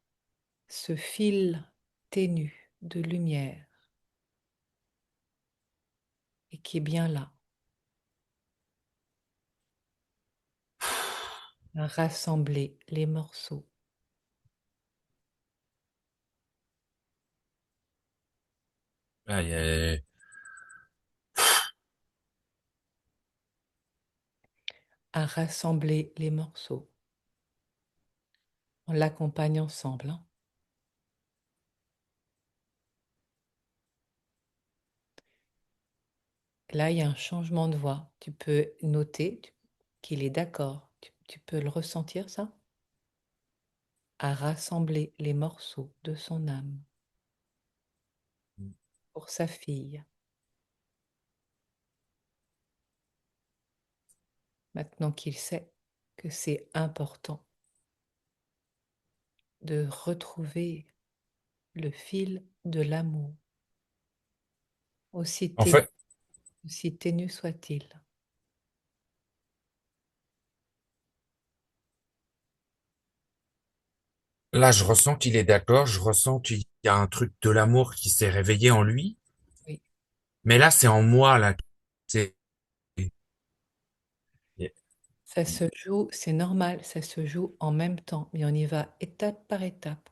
ce fil ténu de lumière et qui est bien là, à rassembler les morceaux, Là, il y a- à rassembler les morceaux. On l'accompagne ensemble, hein. Là, il y a un changement de voix. Tu peux noter qu'il est d'accord. Tu peux le ressentir, ça? À rassembler les morceaux de son âme pour sa fille. Maintenant qu'il sait que c'est important de retrouver le fil de l'amour, aussi En ténu, fait, aussi ténu soit-il. là, je ressens qu'il est d'accord, je ressens qu'il y a un truc de l'amour qui s'est réveillé en lui, Oui. mais là, c'est en moi, là. C'est, Ça se joue, c'est normal, ça se joue en même temps, mais on y va étape par étape.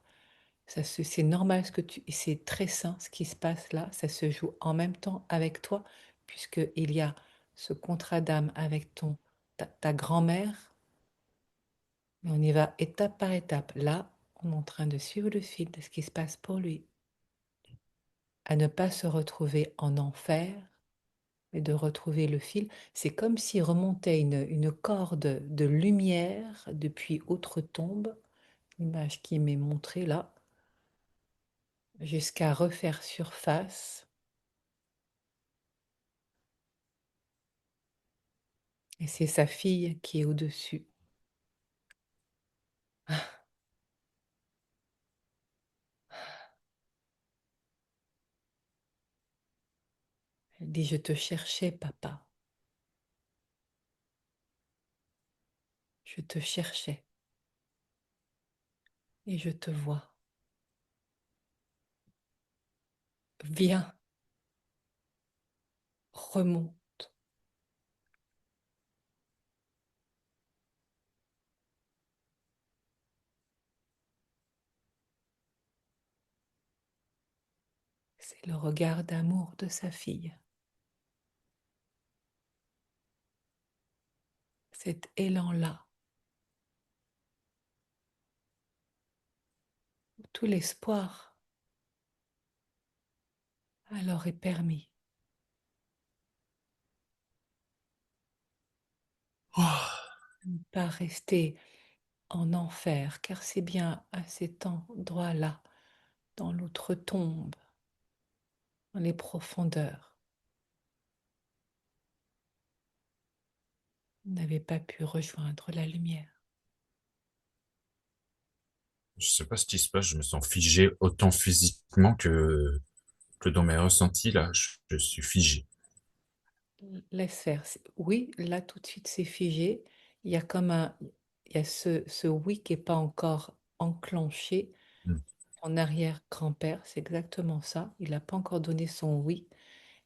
C'est normal et c'est très sain ce qui se passe là, ça se joue en même temps avec toi, puisqu'il y a ce contrat d'âme avec ta grand-mère, mais on y va étape par étape. Là, on est en train de suivre le fil de ce qui se passe pour lui, à ne pas se retrouver en enfer, mais de retrouver le fil. C'est comme s'il remontait une corde de lumière depuis outre-tombe, l'image qui m'est montrée là, jusqu'à refaire surface. Et c'est sa fille qui est au-dessus. Elle dit, je te cherchais, papa. Je te cherchais. Et je te vois. Viens, remonte. C'est le regard d'amour de sa fille. Cet élan-là, tout l'espoir alors est permis. oh, Ne pas rester en enfer, car c'est bien à cet endroit-là, dans l'autre tombe, dans les profondeurs, on n'avait pas pu rejoindre la lumière. je sais pas ce qui se passe, je me sens figé autant physiquement que dans mes ressentis, là, je suis figé. Laisse faire. Oui, là tout de suite c'est figé. Il y a il y a ce oui qui n'est pas encore enclenché. Hmm. En arrière-grand-père, c'est exactement ça. Il n'a pas encore donné son oui.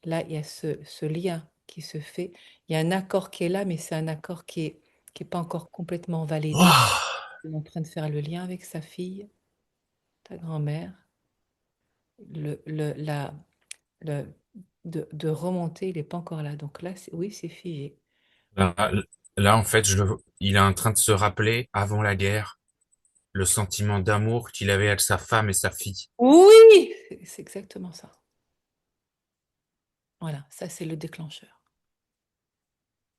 Là, il y a ce lien qui se fait. Il y a un accord qui est là, mais c'est un accord qui est pas encore complètement validé. Oh, Il est en train de faire le lien avec sa fille, ta grand-mère. Le, le, la, le, de remonter, il n'est pas encore là. Donc là, oui, c'est figé. là, là, en fait, il est en train de se rappeler, avant la guerre, le sentiment d'amour qu'il avait avec sa femme et sa fille. Oui, c'est exactement ça. Voilà, ça c'est le déclencheur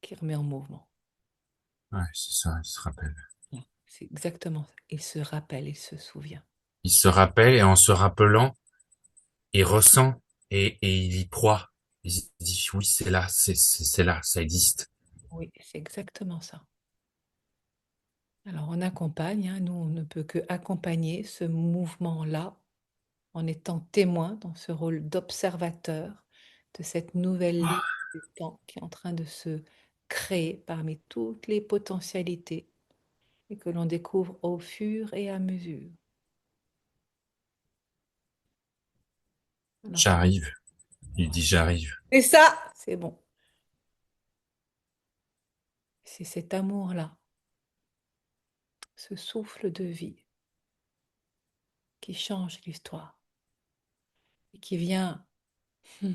qui remet en mouvement. Ouais, c'est ça, il se rappelle. Voilà, c'est exactement ça. Il se rappelle, il se souvient. Il se rappelle et en se rappelant, il ressent et il y croit. Il se dit, oui, c'est là, c'est là, ça existe. Oui, c'est exactement ça. Alors on accompagne, hein, nous on ne peut que accompagner ce mouvement-là en étant témoin dans ce rôle d'observateur de cette nouvelle ligne du temps qui est en train de se créer parmi toutes les potentialités et que l'on découvre au fur et à mesure. Alors, J'arrive. Il dit j'arrive. c'est ça, c'est bon. C'est cet amour-là, ce souffle de vie qui change l'histoire et qui vient hmm,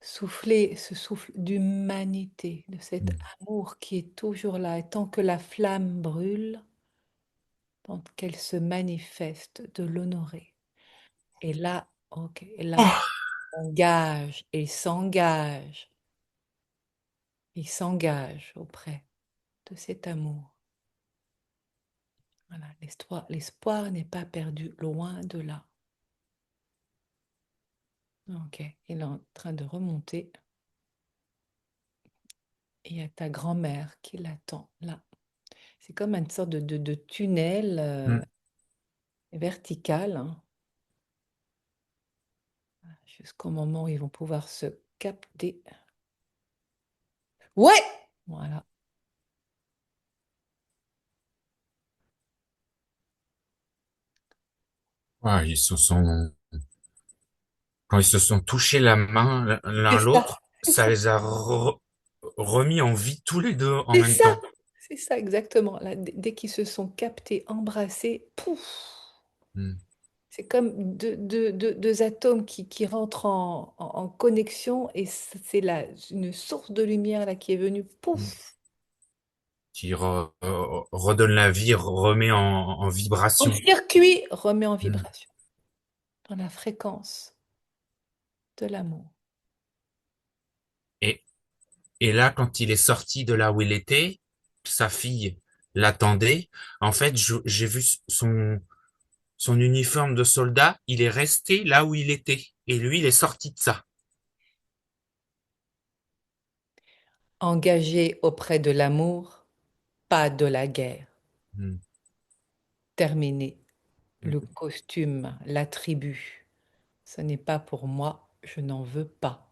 souffler ce souffle d'humanité, de cet Mm. amour qui est toujours là. Et tant que la flamme brûle, tant qu'elle se manifeste, de l'honorer. Et là, ok, et là, Oh, s'engage, il s'engage auprès de cet amour. Voilà, l'espoir n'est pas perdu, loin de là. Ok, il est en train de remonter. Et il y a ta grand-mère qui l'attend là. C'est comme une sorte de tunnel mm. vertical, hein, jusqu'au moment où ils vont pouvoir se capter. Ouais! Voilà. Ouais, quand ils se sont touchés la main C'est l'un ça, l'autre, c'est ça ça, les a remis en vie tous les deux en c'est même ça, temps. c'est ça exactement. Là, dès qu'ils se sont captés, embrassés, pouf! Mm. C'est comme deux atomes qui rentrent en connexion et c'est là une source de lumière là qui est venue, Mm. pouf! Qui redonne la vie, remet en Ton vibration. circuit remet en Mm. vibration dans la fréquence de l'amour. Et, et là, quand il est sorti de là où il était, sa fille l'attendait. En fait, j'ai vu son uniforme de soldat, il est resté là où il était. Et lui, il est sorti de ça. Engagé auprès de l'amour, pas de la guerre. Mm. Terminé. Mm. Le costume, l'attribut, ce n'est pas pour moi, je n'en veux pas.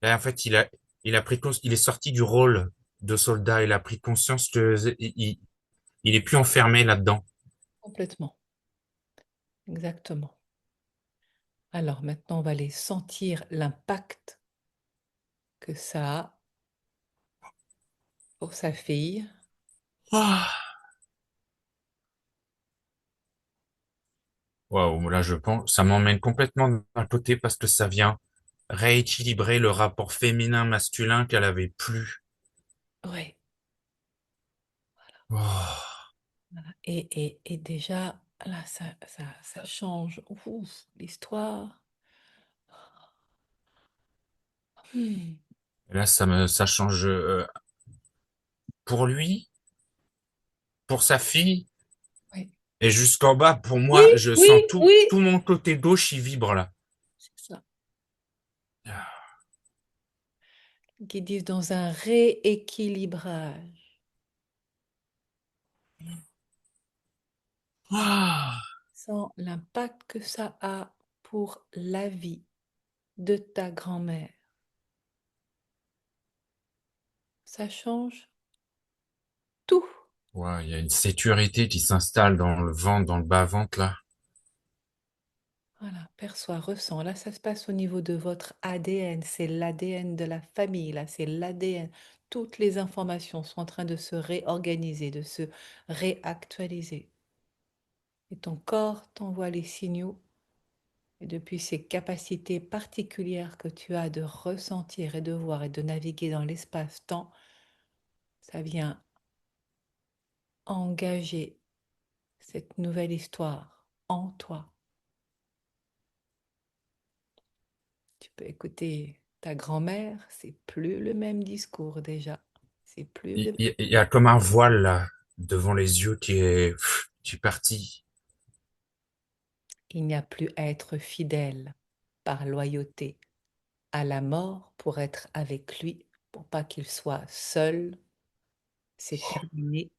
Là, en fait, il a il est sorti du rôle de soldat. Il a pris conscience que il est plus enfermé là-dedans. Complètement, exactement. Alors maintenant, on va aller sentir l'impact que ça a pour sa fille. Ah. Waouh, là, je pense, ça m'emmène complètement d'un côté parce que ça vient rééquilibrer le rapport féminin-masculin qu'elle avait plus. Oui. Oh. Et déjà, là, ça change ouf, l'histoire. Hmm. Là, ça change pour lui, pour sa fille, Oui, et jusqu'en bas, pour oui, moi, je oui, sens tout, oui. tout mon côté gauche, il vibre là. C'est ça. Qui disent dans un rééquilibrage, Ah. sans l'impact que ça a pour la vie de ta grand-mère. Ça change tout. Ouais, il y a une sécurité qui s'installe dans le ventre, dans le bas-ventre là. Voilà, perçois, ressens. Là, ça se passe au niveau de votre ADN. C'est l'ADN de la famille. Là, c'est l'ADN. Toutes les informations sont en train de se réorganiser, de se réactualiser. Et ton corps t'envoie les signaux. Et depuis ces capacités particulières que tu as de ressentir et de voir et de naviguer dans l'espace-temps, ça vient engager cette nouvelle histoire en toi. Tu peux écouter ta grand-mère, c'est plus le même discours déjà. C'est plus Il, le... il- il y a comme un voile là devant les yeux qui est parti. Il n'y a plus à être fidèle par loyauté à la mort pour être avec lui, pour pas qu'il soit seul. C'est terminé,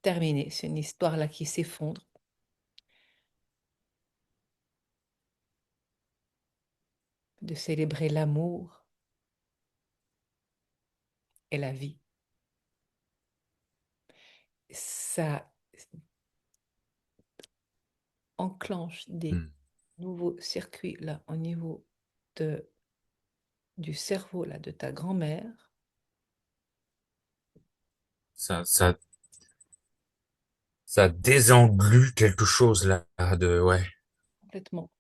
terminé. C'est une histoire là qui s'effondre, de célébrer l'amour et la vie. Ça, enclenche des hmm. nouveaux circuits là au niveau de, du cerveau là de ta grand-mère, Ça, ça désenglue quelque chose là de, ouais. complètement.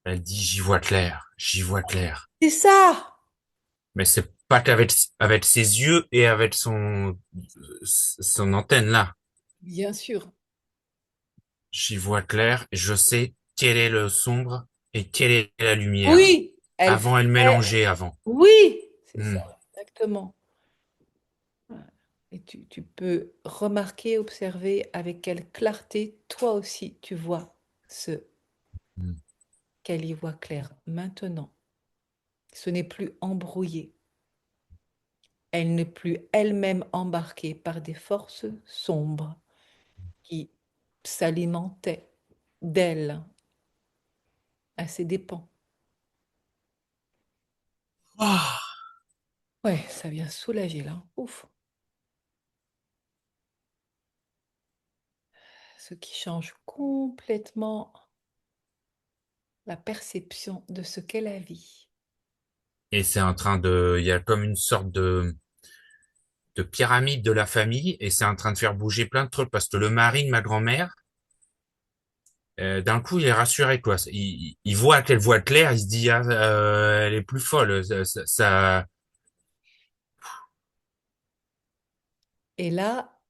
Elle dit, j'y vois clair, j'y vois clair. C'est ça! Mais c'est pas avec ses yeux et avec son antenne là. Bien sûr. J'y vois clair et je sais quel est le sombre et quelle est la lumière. Oui, elle Avant, elle fait. mélangeait avant. Oui, c'est ça, Hmm, exactement. Ouais. Et tu peux remarquer, observer avec quelle clarté, toi aussi, tu vois ce hmm, qu'elle y voit clair. Maintenant, ce n'est plus embrouillé. Elle n'est plus elle-même embarquée par des forces sombres qui s'alimentaient d'elle à ses dépens. ah, Ouais, ça vient soulager là. Ouf. Ce qui change complètement la perception de ce qu'est la vie. et c'est en train de, il y a comme une sorte de pyramide de la famille et c'est en train de faire bouger plein de trucs parce que le mari de ma grand-mère, d'un coup, il est rassuré, quoi. Il voit qu'elle voit clair, il se dit, ah, elle est plus folle. Et là,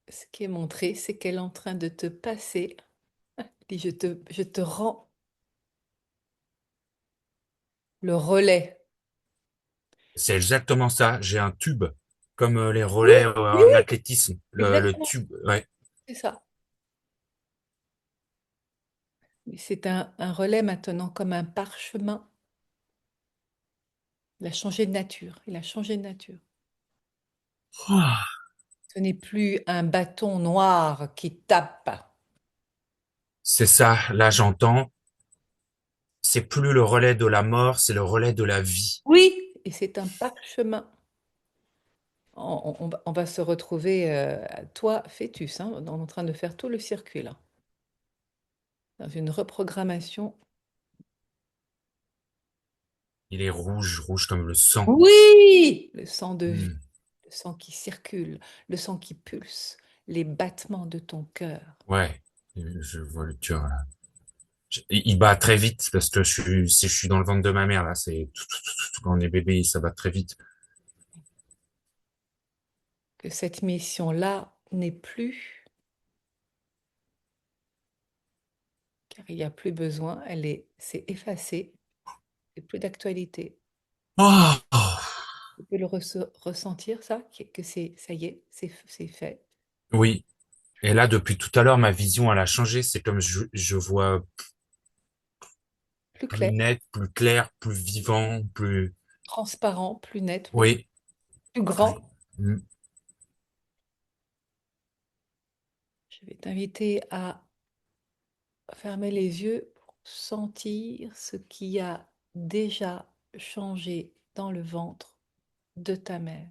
ce qui est montré, c'est qu'elle est en train de te passer. Dit, je te rends le relais. C'est exactement ça. J'ai un tube, comme les Oui, relais oui, en oui, athlétisme. Le exactement, tube, ouais. c'est ça. Mais c'est un relais maintenant comme un parchemin. Il a changé de nature. Il a changé de nature. Ah, Ce n'est plus un bâton noir qui tape. c'est ça. Là, j'entends. C'est plus le relais de la mort, c'est le relais de la vie. Oui, et c'est un parchemin. On va se retrouver, toi, fœtus, hein, on est en train de faire tout le circuit là, dans une reprogrammation. Il est rouge, rouge comme le sang. Oui, le sang de vie, Hmm, le sang qui circule, le sang qui pulse, les battements de ton cœur. ouais. Je vois le cœur là. Il bat très vite parce que je suis dans le ventre de ma mère là. Quand on est bébé, ça bat très vite. Que cette mission-là n'est plus, car il n'y a plus besoin, c'est effacé, c'est plus d'actualité. Oh, oh. Tu peux le ressentir, ça, que c'est, ça y est, c'est fait. Oui. Et là, depuis tout à l'heure, ma vision, elle a changé. C'est comme je vois Plus plus clair, net, plus clair, plus vivant, plus, transparent, plus net, oui. oui, Plus plus, grand. hmm. Je vais t'inviter à fermer les yeux pour sentir ce qui a déjà changé dans le ventre de ta mère.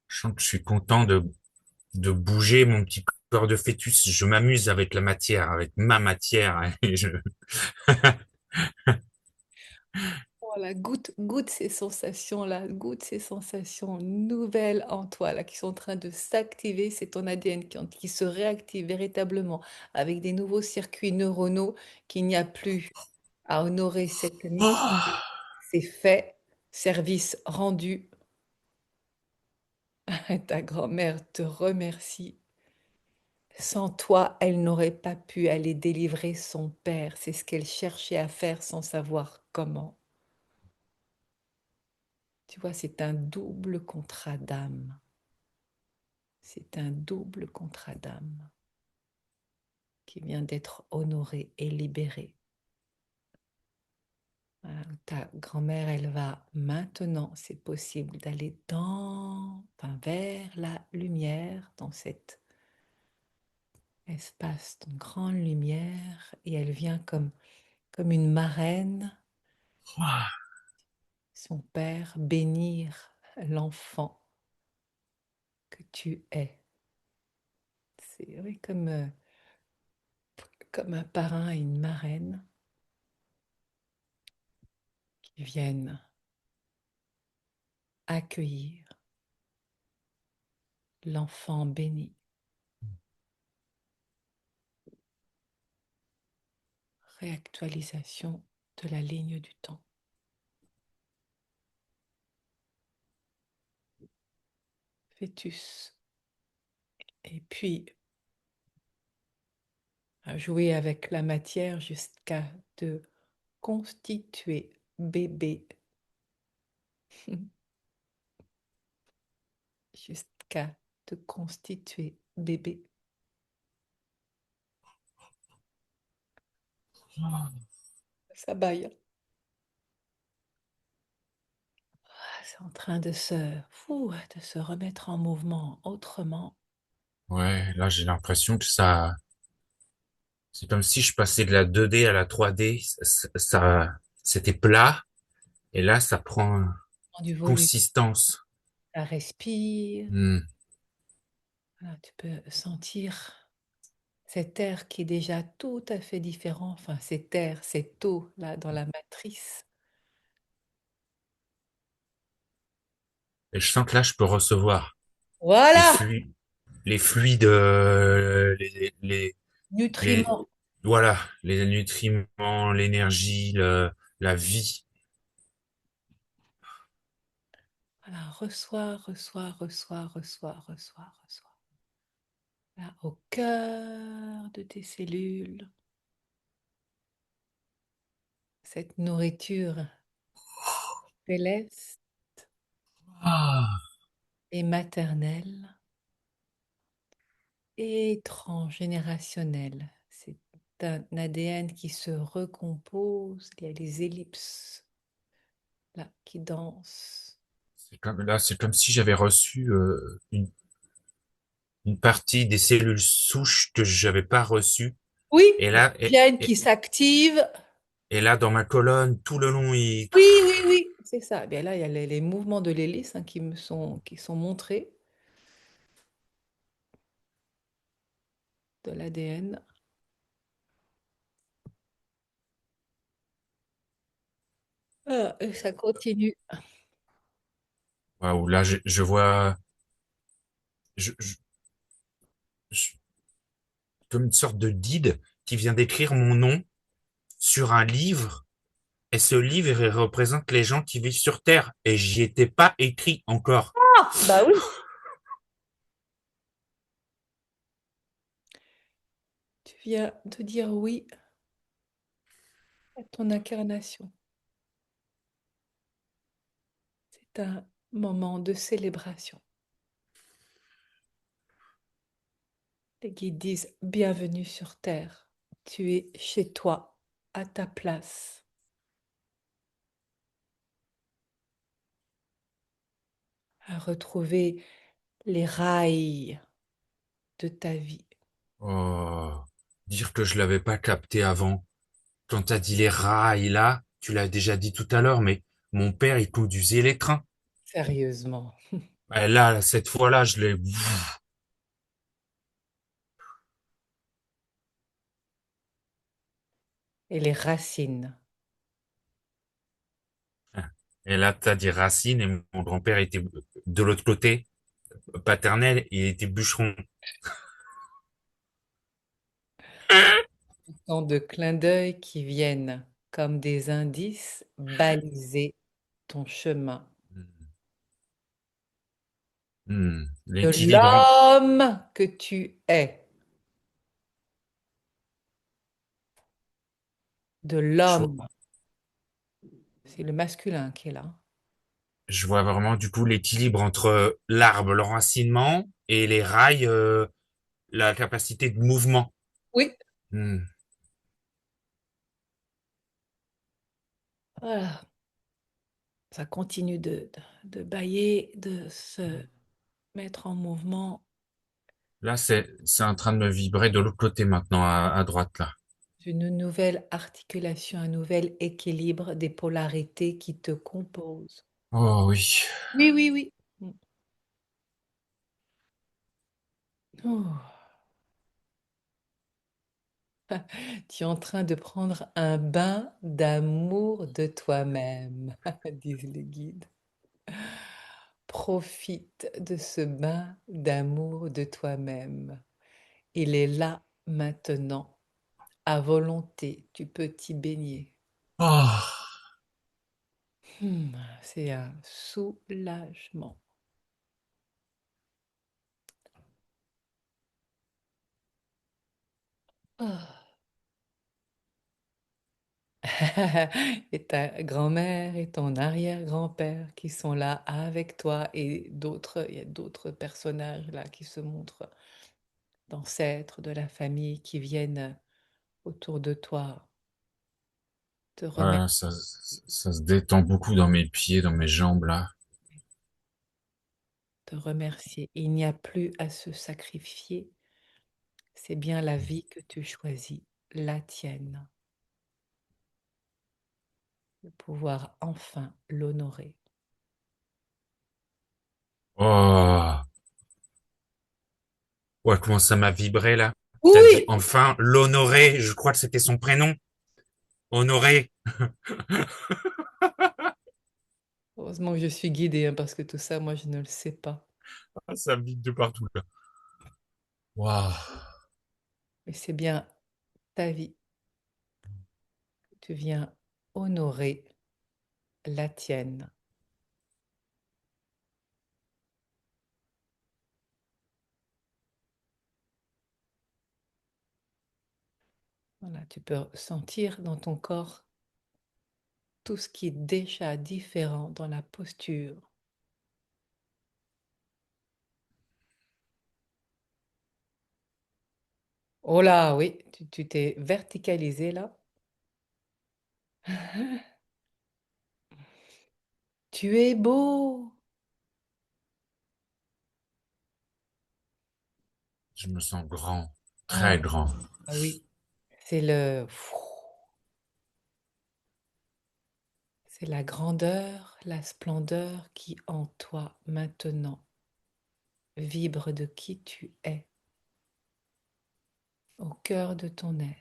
Je sens que je suis content de bouger mon petit corps de fœtus. Je m'amuse avec la matière, avec ma matière. Et Voilà, goûte ces sensations-là, goûte ces sensations nouvelles en toi, là, qui sont en train de s'activer. C'est ton ADN qui se réactive véritablement avec des nouveaux circuits neuronaux qu'il n'y a plus à honorer cette mission. oh, C'est fait, service rendu. Ta grand-mère te remercie. Sans toi, elle n'aurait pas pu aller délivrer son père. C'est ce qu'elle cherchait à faire sans savoir comment. Tu vois, c'est un double contrat d'âme. C'est un double contrat d'âme qui vient d'être honoré et libéré. Voilà, ta grand-mère, elle va maintenant, c'est possible, d'aller vers la lumière, dans cet espace de grande lumière, et elle vient comme une marraine. oh. son père bénir l'enfant que tu es. C'est oui, comme un parrain et une marraine qui viennent accueillir l'enfant béni. Réactualisation de la ligne du temps. Fœtus. Et puis, à jouer avec la matière jusqu'à te constituer bébé. Jusqu'à te constituer bébé. Ça baille. C'est en train de se remettre en mouvement autrement. Ouais, là j'ai l'impression que ça, c'est comme si je passais de la 2D à la 3D. C'était plat et là ça prend Prends du volume. consistance. Ça respire. Hmm. Voilà, tu peux sentir cet air qui est déjà tout à fait différent. Enfin, cet air, cette eau là dans la matrice. Et je sens que là je peux recevoir les Voilà, fluides, les fluides, les, nutriments. voilà, les nutriments, l'énergie, la vie. Voilà, reçois, reçois, reçois, reçois, reçois, reçois. Là, au cœur de tes cellules, cette nourriture céleste Ah, et maternelle et transgénérationnelle. C'est un ADN qui se recompose. Il y a les ellipses là qui dansent. c'est comme si j'avais reçu une partie des cellules souches que j'avais pas reçues. Oui, Et les là, gènes qui s'activent. et là, dans ma colonne, tout le long, il... Oui, oui, oui, c'est ça. Bien là, il y a les mouvements de l'hélice hein, qui sont montrés de l'ADN. Ah, et ça continue. Waouh, là, je vois je, je- je- comme une sorte de guide qui vient d'écrire mon nom sur un livre. Et ce livre, il représente les gens qui vivent sur Terre. Et j'y étais pas écrit encore. Bah oui. Tu viens de dire oui à ton incarnation. C'est un moment de célébration. Les guides disent bienvenue sur Terre. Tu es chez toi, à ta place, à retrouver les rails de ta vie. Oh, dire que je l'avais pas capté avant. Quand t'as dit les rails là, tu l'as déjà dit tout à l'heure, mais mon père, il conduisait les trains. Sérieusement. Et là, cette fois-là, je l'ai... Et les racines. Et là, t'as dit racine et mon grand-père était de l'autre côté, paternel, il était bûcheron. Tant de clins d'œil qui viennent comme des indices baliser ton chemin. De L'équilibre, l'homme que tu es. De je vois, l'homme. C'est le masculin qui est là. je vois vraiment du coup l'équilibre entre l'arbre, l'enracinement et les rails, la capacité de mouvement. Oui. Hmm. Voilà. Ça continue de bâiller, de se mettre en mouvement. Là, c'est en train de me vibrer de l'autre côté maintenant, à droite là. une nouvelle articulation, un nouvel équilibre des polarités qui te composent. Oh oui. Oui, oui, oui. Mm. Oh, tu es en train de prendre un bain d'amour de toi-même, disent les guides. Profite de ce bain d'amour de toi-même. Il est là maintenant, à volonté, tu peux t'y baigner. Oh, C'est un soulagement. Ah. Et ta grand-mère et ton arrière-grand-père qui sont là avec toi et d'autres, il y a d'autres personnages là qui se montrent, d'ancêtres de la famille qui viennent autour de toi te remercier, ouais, ça se détend beaucoup dans mes pieds, dans mes jambes là. te remercier. Il n'y a plus à se sacrifier, c'est bien la vie que tu choisis, la tienne, de pouvoir enfin l'honorer. Oh, ouais, comment ça m'a vibré là. T'as dit Oui! enfin l'honoré, je crois que c'était son prénom. Honoré. Heureusement que je suis guidée, hein, parce que tout ça, moi, je ne le sais pas. Ah, ça vibre de partout là. Waouh. Mais c'est bien ta vie. Tu viens honorer la tienne. Voilà, tu peux sentir dans ton corps tout ce qui est déjà différent dans la posture. Oh là, oui, tu t'es verticalisé là. Tu es beau. Je me sens grand, Ah, très grand. ah oui, c'est le, c'est la grandeur, la splendeur qui en toi maintenant vibre de qui tu es, au cœur de ton être.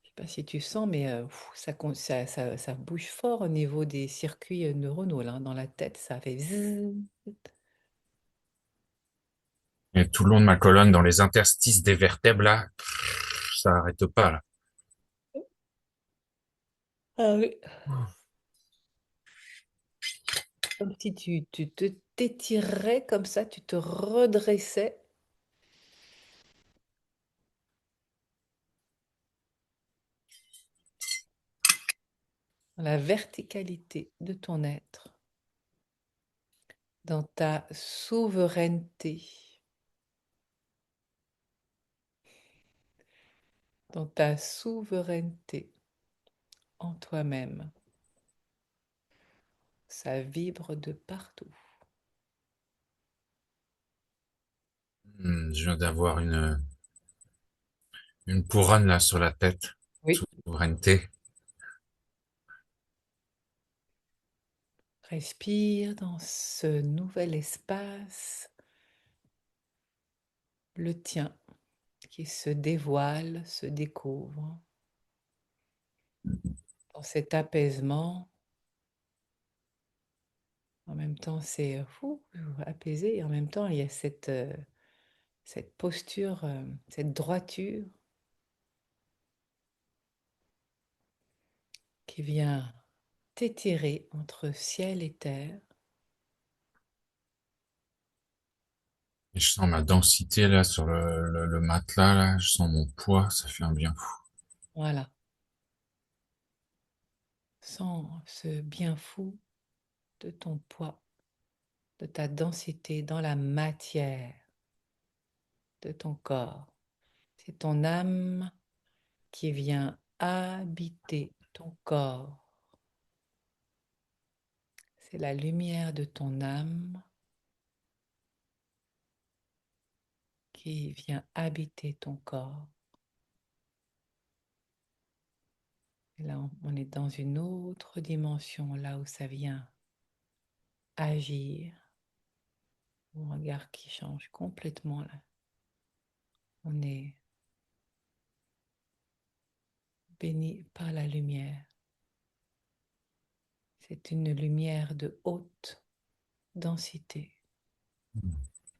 Je sais pas si tu sens, mais ça bouge fort au niveau des circuits neuronaux là, dans la tête. Ça fait zzzz. Et tout le long de ma colonne, dans les interstices des vertèbres là, ça arrête pas là. Ah oui. Comme si tu te t'étirais comme ça, tu te redressais dans la verticalité de ton être, dans ta souveraineté, dans ta souveraineté en toi-même. Ça vibre de partout. Je viens d'avoir une couronne là sur la tête. Oui. Souveraineté. Respire dans ce nouvel espace, le tien, qui se dévoile, se découvre. Dans cet apaisement, en même temps c'est apaisé, et en même temps il y a cette posture, cette droiture qui vient t'étirer entre ciel et terre. Et je sens ma densité là sur le matelas là. Je sens mon poids. Ça fait un bien fou. Voilà, sens ce bien fou de ton poids, de ta densité dans la matière de ton corps. C'est ton âme qui vient habiter ton corps. C'est la lumière de ton âme qui vient habiter ton corps. Et là, on est dans une autre dimension, là où ça vient agir. Mon regard qui change complètement là. On est béni par la lumière. C'est une lumière de haute densité.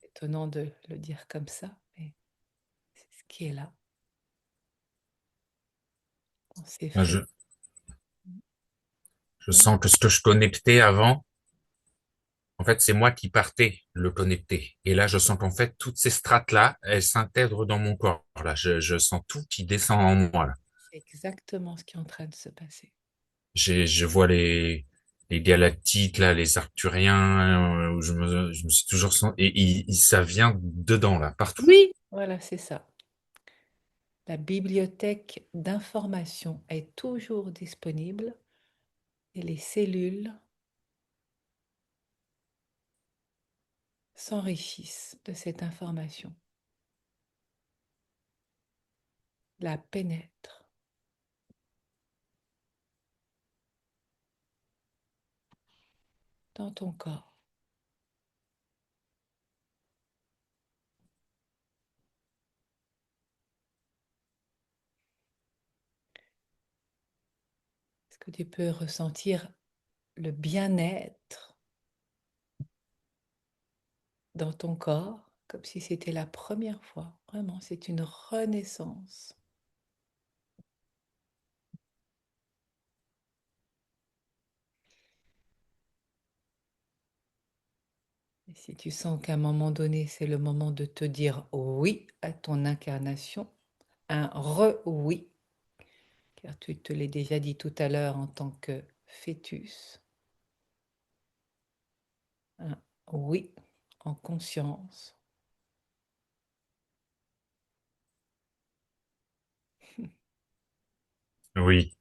Étonnant de le dire comme ça, mais c'est ce qui est là. On s'est Enfin, fait. je Oui, sens que ce que je connectais avant, en fait, c'est moi qui partais le connecter. Et là, je sens qu'en fait, toutes ces strates-là, elles s'intègrent dans mon corps. Là, je sens tout qui descend en moi. Là. c'est exactement ce qui est en train de se passer. Je vois les galactiques, là, les arcturiens, où je me suis toujours senti, et ça vient dedans, là, partout. Oui, voilà, c'est ça. La bibliothèque d'information est toujours disponible et les cellules s'enrichissent de cette information, la pénètrent dans ton corps. Est-ce que tu peux ressentir le bien-être dans ton corps comme si c'était la première fois? Vraiment, c'est une renaissance. Et si tu sens qu'à un moment donné, c'est le moment de te dire oui à ton incarnation, un re-oui, car tu te l'as déjà dit tout à l'heure en tant que fœtus, un oui en conscience. Oui,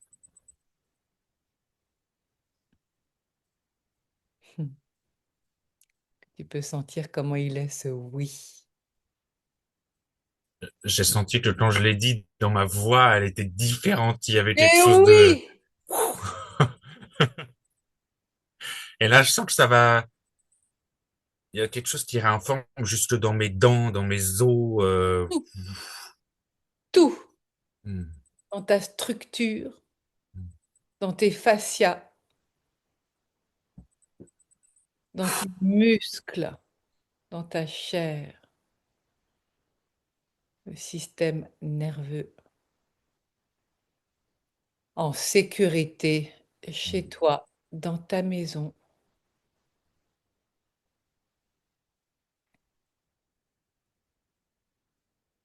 Tu peux sentir comment il est ce oui. j'ai senti que quand je l'ai dit, dans ma voix, elle était différente. Il y avait quelque Et chose de... oui! Et là, je sens que ça va... Il y a quelque chose qui renforce juste dans mes dents, dans mes os. Tout, tout Hmm. dans ta structure, dans tes fascias, dans tes muscles, dans ta chair, le système nerveux en sécurité chez toi, dans ta maison.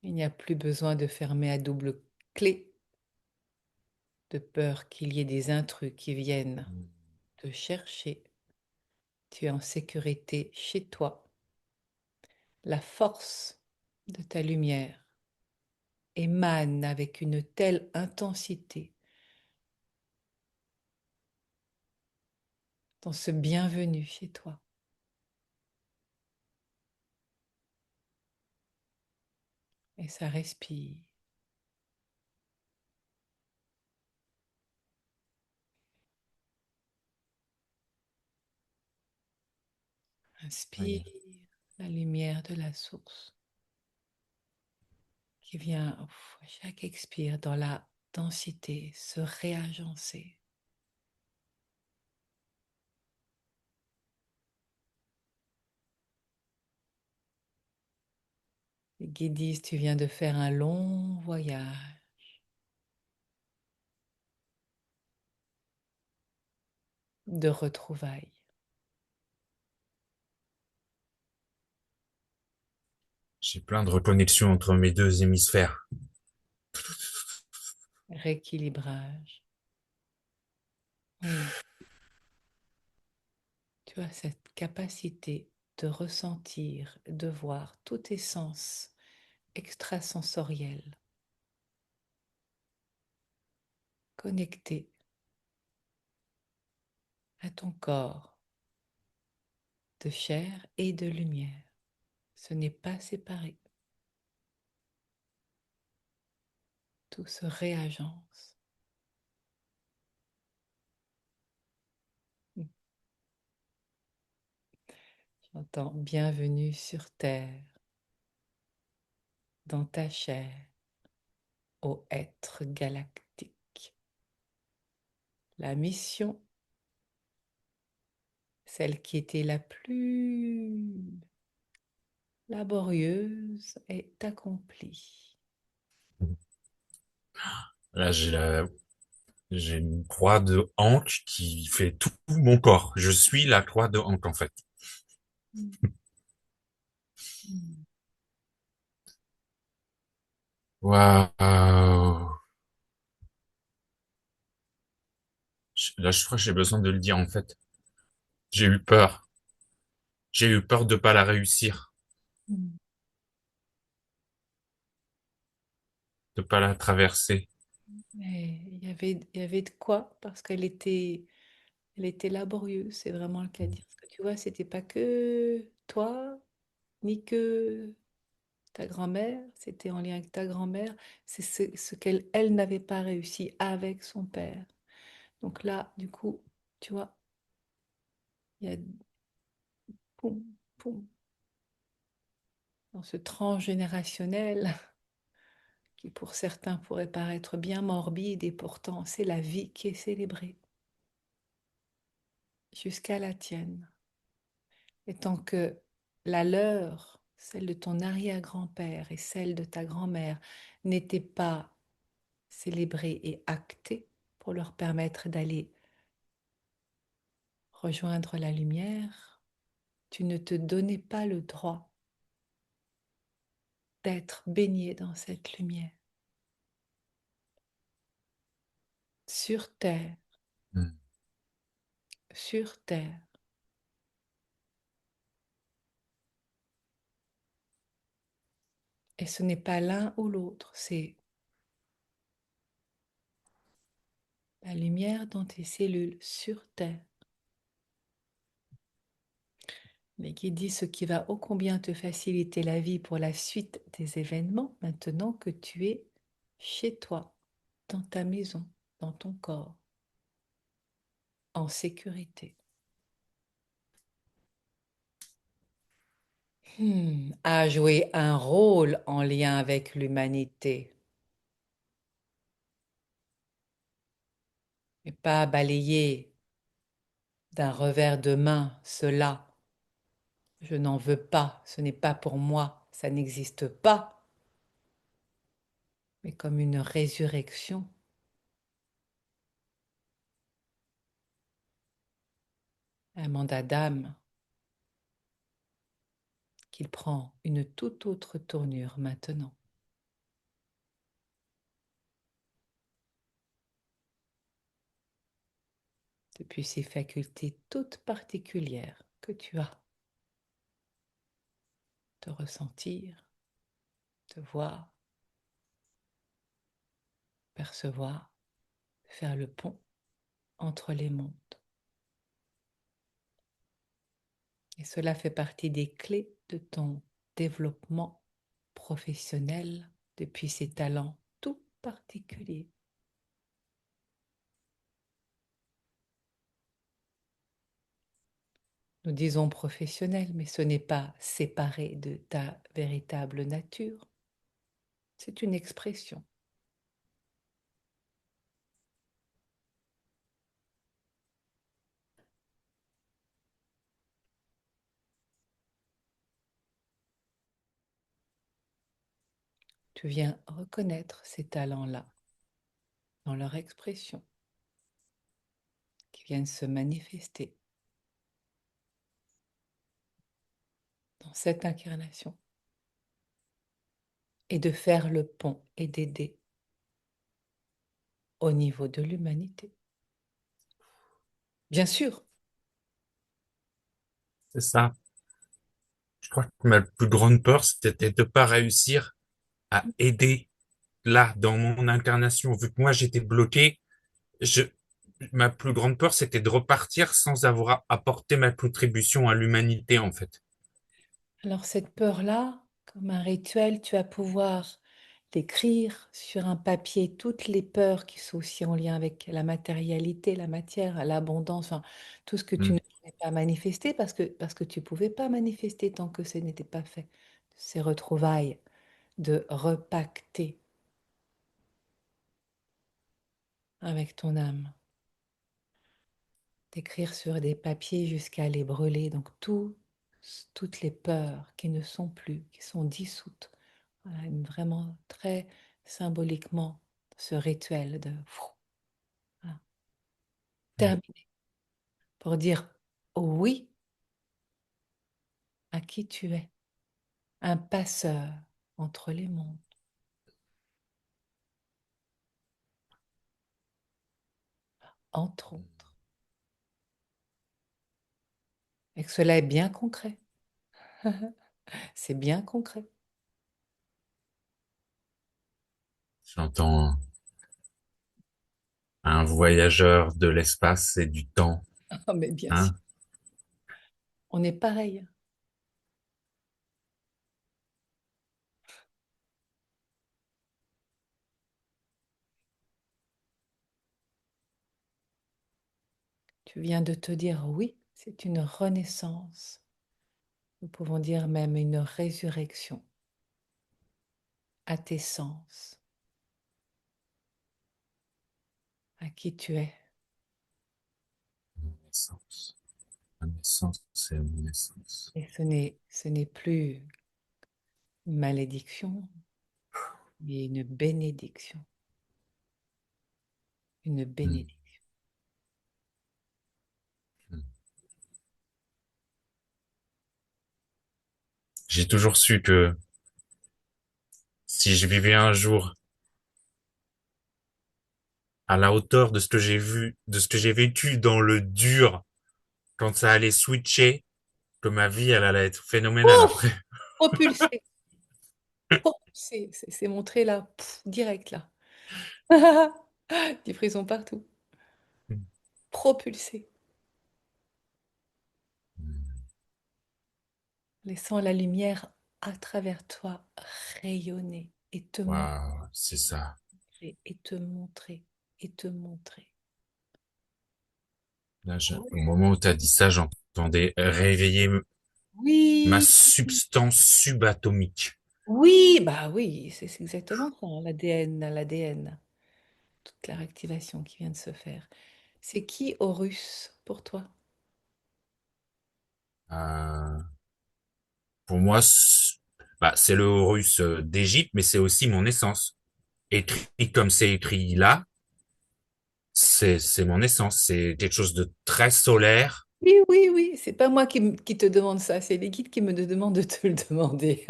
Il n'y a plus besoin de fermer à double clé, de peur qu'il y ait des intrus qui viennent te chercher. Tu es en sécurité chez toi. La force de ta lumière émane avec une telle intensité dans ce bienvenue chez toi. Et ça respire. Inspire Oui. la lumière de la source qui vient à chaque expire dans la densité se réagencer. Les guides disent, tu viens de faire un long voyage de retrouvailles. J'ai plein de reconnexions entre mes deux hémisphères. Rééquilibrage. Oui, tu as cette capacité de ressentir, de voir tous tes sens extrasensoriels connectés à ton corps de chair et de lumière. Ce n'est pas séparé. tout se réagence. J'entends bienvenue sur Terre, dans ta chair, ô être galactique. La mission, celle qui était la plus laborieuse, est accomplie. Là, j'ai une croix de Hank qui fait tout mon corps. Je suis la croix de Hank, en fait. Waouh. Là, je crois que j'ai besoin de le dire, en fait. J'ai eu peur. J'ai eu peur de pas la réussir, de pas la traverser. Mais il y avait de quoi, parce elle était laborieuse, c'est vraiment le cas de dire. Parce que tu vois, c'était pas que toi, ni que ta grand-mère, c'était en lien avec ta grand-mère, c'est ce qu'elle elle n'avait pas réussi avec son père. Donc là, du coup, tu vois, il y a poum, poum, dans ce transgénérationnel qui pour certains pourrait paraître bien morbide et pourtant c'est la vie qui est célébrée jusqu'à la tienne. Et tant que la leur, celle de ton arrière-grand-père et celle de ta grand-mère n'étaient pas célébrées et actées pour leur permettre d'aller rejoindre la lumière, tu ne te donnais pas le droit d'être baigné dans cette lumière. Sur terre, Hmm. sur terre. Et ce n'est pas l'un ou l'autre, c'est la lumière dans tes cellules sur terre. Mais qui dit ce qui va ô combien te faciliter la vie pour la suite des événements maintenant que tu es chez toi, dans ta maison, dans ton corps, en sécurité. À jouer un rôle en lien avec l'humanité, et pas balayer d'un revers de main cela. Je n'en veux pas, ce n'est pas pour moi, ça n'existe pas, mais comme une résurrection, un mandat d'âme qu'il prend une toute autre tournure maintenant. Depuis ces facultés toutes particulières que tu as, de ressentir, de voir, percevoir, faire le pont entre les mondes. Et cela fait partie des clés de ton développement professionnel depuis ces talents tout particuliers. Nous disons professionnel, mais ce n'est pas séparé de ta véritable nature. C'est une expression. Tu viens reconnaître ces talents-là dans leur expression, qui viennent se manifester dans cette incarnation et de faire le pont et d'aider au niveau de l'humanité. Bien sûr, C'est ça. Je crois que ma plus grande peur, c'était de pas réussir à aider là, dans mon incarnation. Vu que moi, j'étais bloqué, je, ma plus grande peur, c'était de repartir sans avoir apporté ma contribution à l'humanité, en fait. alors cette peur-là, comme un rituel, tu vas pouvoir d'écrire sur un papier toutes les peurs qui sont aussi en lien avec la matérialité, la matière, l'abondance, enfin, tout ce que tu mm, ne pouvais pas manifester parce que tu ne pouvais pas manifester tant que ce n'était pas fait. Ces retrouvailles de repacter avec ton âme, d'écrire sur des papiers jusqu'à les brûler, donc toutes les peurs qui ne sont plus, qui sont dissoutes. Voilà, vraiment très symboliquement ce rituel de voilà, mm. terminer pour dire oui à qui tu es, un passeur entre les mondes, entre autres, et que cela est bien concret. C'est bien concret. J'entends un voyageur de l'espace et du temps, Oh, mais bien sûr, hein. on est pareil. Tu viens de te dire oui, c'est une renaissance. Nous pouvons dire même une résurrection à tes sens, à qui tu es. Naissance. Ma naissance, c'est une naissance. Et ce n'est plus une malédiction, mais une bénédiction. Une Mm, bénédiction. mm. J'ai toujours su que si je vivais un jour à la hauteur de ce que j'ai vu, de ce que j'ai vécu dans le dur, quand ça allait switcher, que ma vie, elle allait être phénoménale Pouf! après. Propulsé, propulsé. C'est montré là, pff, direct là. Des frissons partout. Propulsé, laissant la lumière à travers toi rayonner Waouh, c'est ça. et te montrer, et te montrer. Là, au moment où tu as dit ça, j'entendais réveiller ma Oui, substance subatomique. oui, bah oui, c'est exactement ça, hein, l'ADN, toute la réactivation qui vient de se faire. C'est qui Horus pour toi? Euh, pour moi, bah, c'est le Horus d'Égypte, mais c'est aussi mon essence. Écrit comme c'est écrit là, c'est mon essence. C'est quelque chose de très solaire. Oui, oui, oui, c'est pas moi qui te demande ça, c'est les guides qui me demandent de te le demander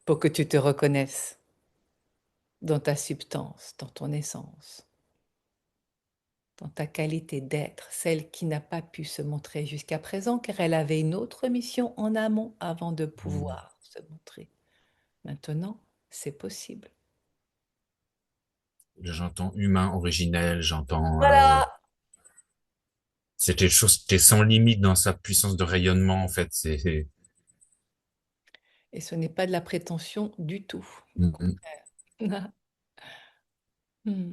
pour que tu te reconnaisses dans ta substance, dans ton essence, dans ta qualité d'être, celle qui n'a pas pu se montrer jusqu'à présent car elle avait une autre mission en amont avant de Mm. pouvoir se montrer. Maintenant, c'est possible. J'entends humain originel, j'entends Voilà. c'est quelque chose qui est sans limite dans sa puissance de rayonnement en fait. Et ce n'est pas de la prétention du tout. Au Mm, contraire. Hmm.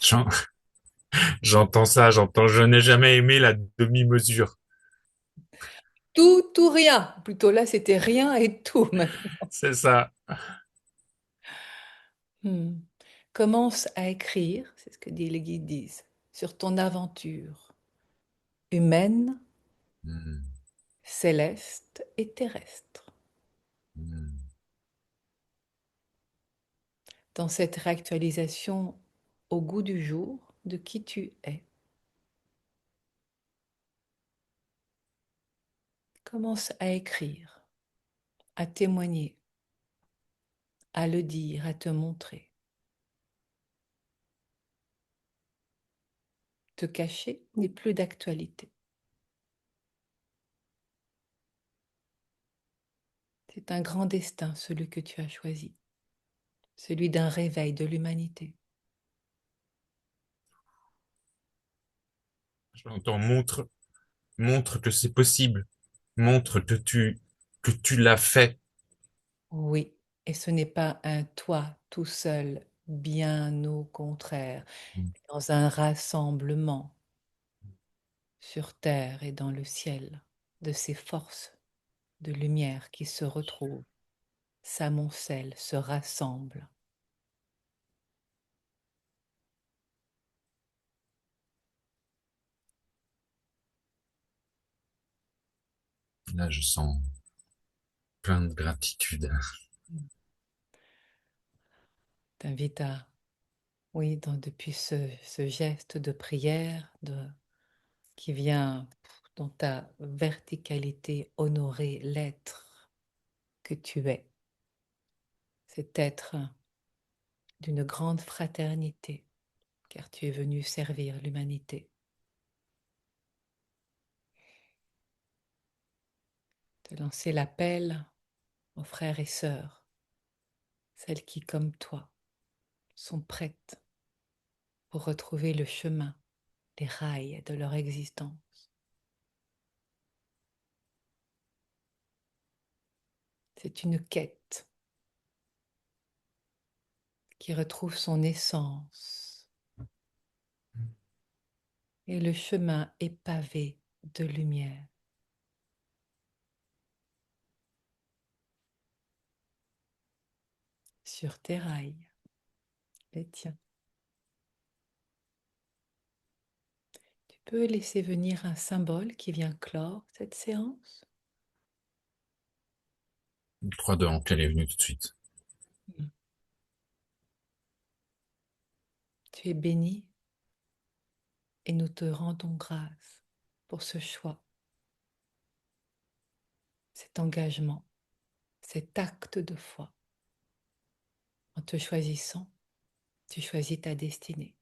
j'en- j'entends ça, j'entends je n'ai jamais aimé la demi-mesure. Tout ou rien. Plutôt là, c'était rien et tout maintenant. C'est ça. Hmm. Commence à écrire, c'est ce que les guides disent, sur ton aventure humaine, Mm, céleste et terrestre. mm. Dans cette réactualisation au goût du jour de qui tu es. Commence à écrire, à témoigner, à le dire, à te montrer. Te cacher n'est plus d'actualité. C'est un grand destin, celui que tu as choisi, celui d'un réveil de l'humanité. J'entends montre que c'est possible, montre que tu l'as fait. Oui, et ce n'est pas un toi tout seul, bien au contraire, Mm. dans un rassemblement sur terre et dans le ciel de ces forces de lumière qui se retrouvent, s'amoncellent, se rassemblent. Là, je sens plein de gratitude. T'invite à, oui, depuis ce geste de prière qui vient dans ta verticalité honorer l'être que tu es, cet être d'une grande fraternité, car tu es venu servir l'humanité. Te lancer l'appel aux frères et sœurs, celles qui, comme toi, sont prêtes pour retrouver le chemin, les rails de leur existence. C'est une quête qui retrouve son essence et le chemin est pavé de lumière. Sur tes rails, les tiens. Tu peux laisser venir un symbole qui vient clore cette séance. Je crois donc qu'elle est venue tout de suite. Mm. Tu es béni et nous te rendons grâce pour ce choix, cet engagement, cet acte de foi. En te choisissant, tu choisis ta destinée.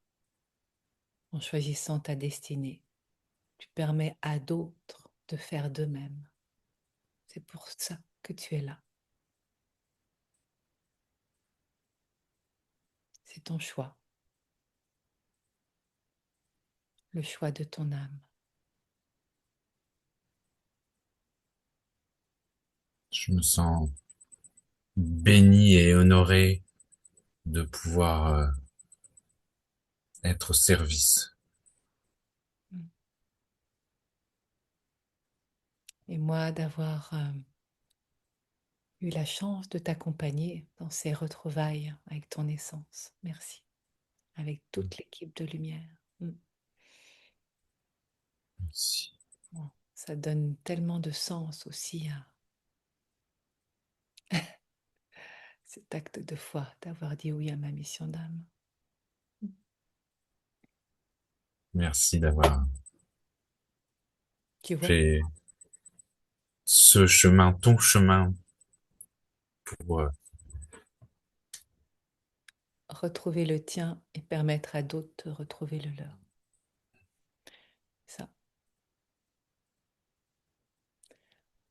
En choisissant ta destinée, tu permets à d'autres de faire de même. C'est pour ça que tu es là. C'est ton choix, le choix de ton âme. Je me sens béni et honoré de pouvoir être au service. Et moi, d'avoir eu la chance de t'accompagner dans ces retrouvailles avec ton essence. Merci. Avec toute l'équipe de Lumière. Mm. Merci. Bon, ça donne tellement de sens aussi à cet acte de foi, d'avoir dit oui à ma mission d'âme. Merci d'avoir Tu vois, fait ce chemin, ton chemin, pour retrouver le tien et permettre à d'autres de retrouver le leur. Ça.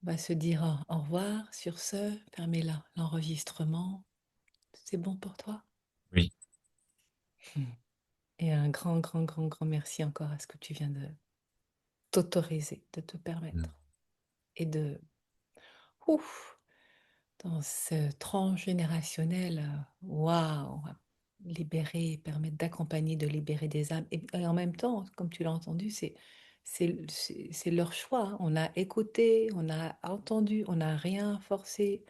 On va se dire au revoir sur ce, fermer l'enregistrement. C'est bon pour toi? oui. Mm. Et un grand, grand, grand, grand merci encore à ce que tu viens de t'autoriser, de te Mm, permettre et de, ouf, dans ce transgénérationnel, waouh, libérer, permettre d'accompagner, de libérer des âmes. Et en même temps, comme tu l'as entendu, c'est leur choix, hein. On a écouté, on a entendu, on n'a rien forcé.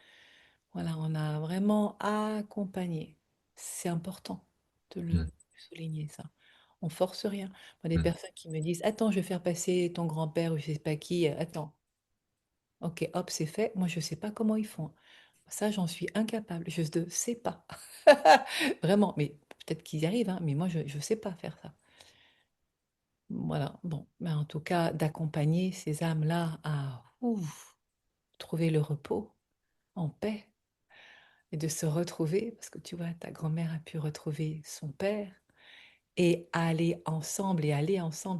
Voilà, on a vraiment accompagné. C'est important de mm, le souligner, ça. On force rien. Moi, des mm, personnes qui me disent, attends, je vais faire passer ton grand-père ou je sais pas qui, attends. Ok, hop, c'est fait. Moi, je ne sais pas comment ils font. Ça, j'en suis incapable. Je ne sais pas. Vraiment. Mais peut-être qu'ils y arrivent, hein, mais moi, je ne sais pas faire ça. Voilà. Bon. Mais en tout cas, d'accompagner ces âmes-là à ouf, trouver le repos en paix et de se retrouver, parce que tu vois, ta grand-mère a pu retrouver son père et aller ensemble,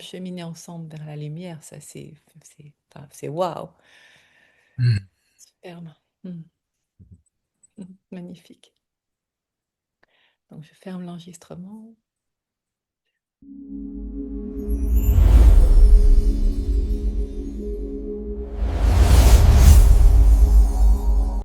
cheminer ensemble vers la lumière. Ça, enfin, c'est waouh. mm. Superbe. Mm, magnifique. Donc, je ferme l'enregistrement.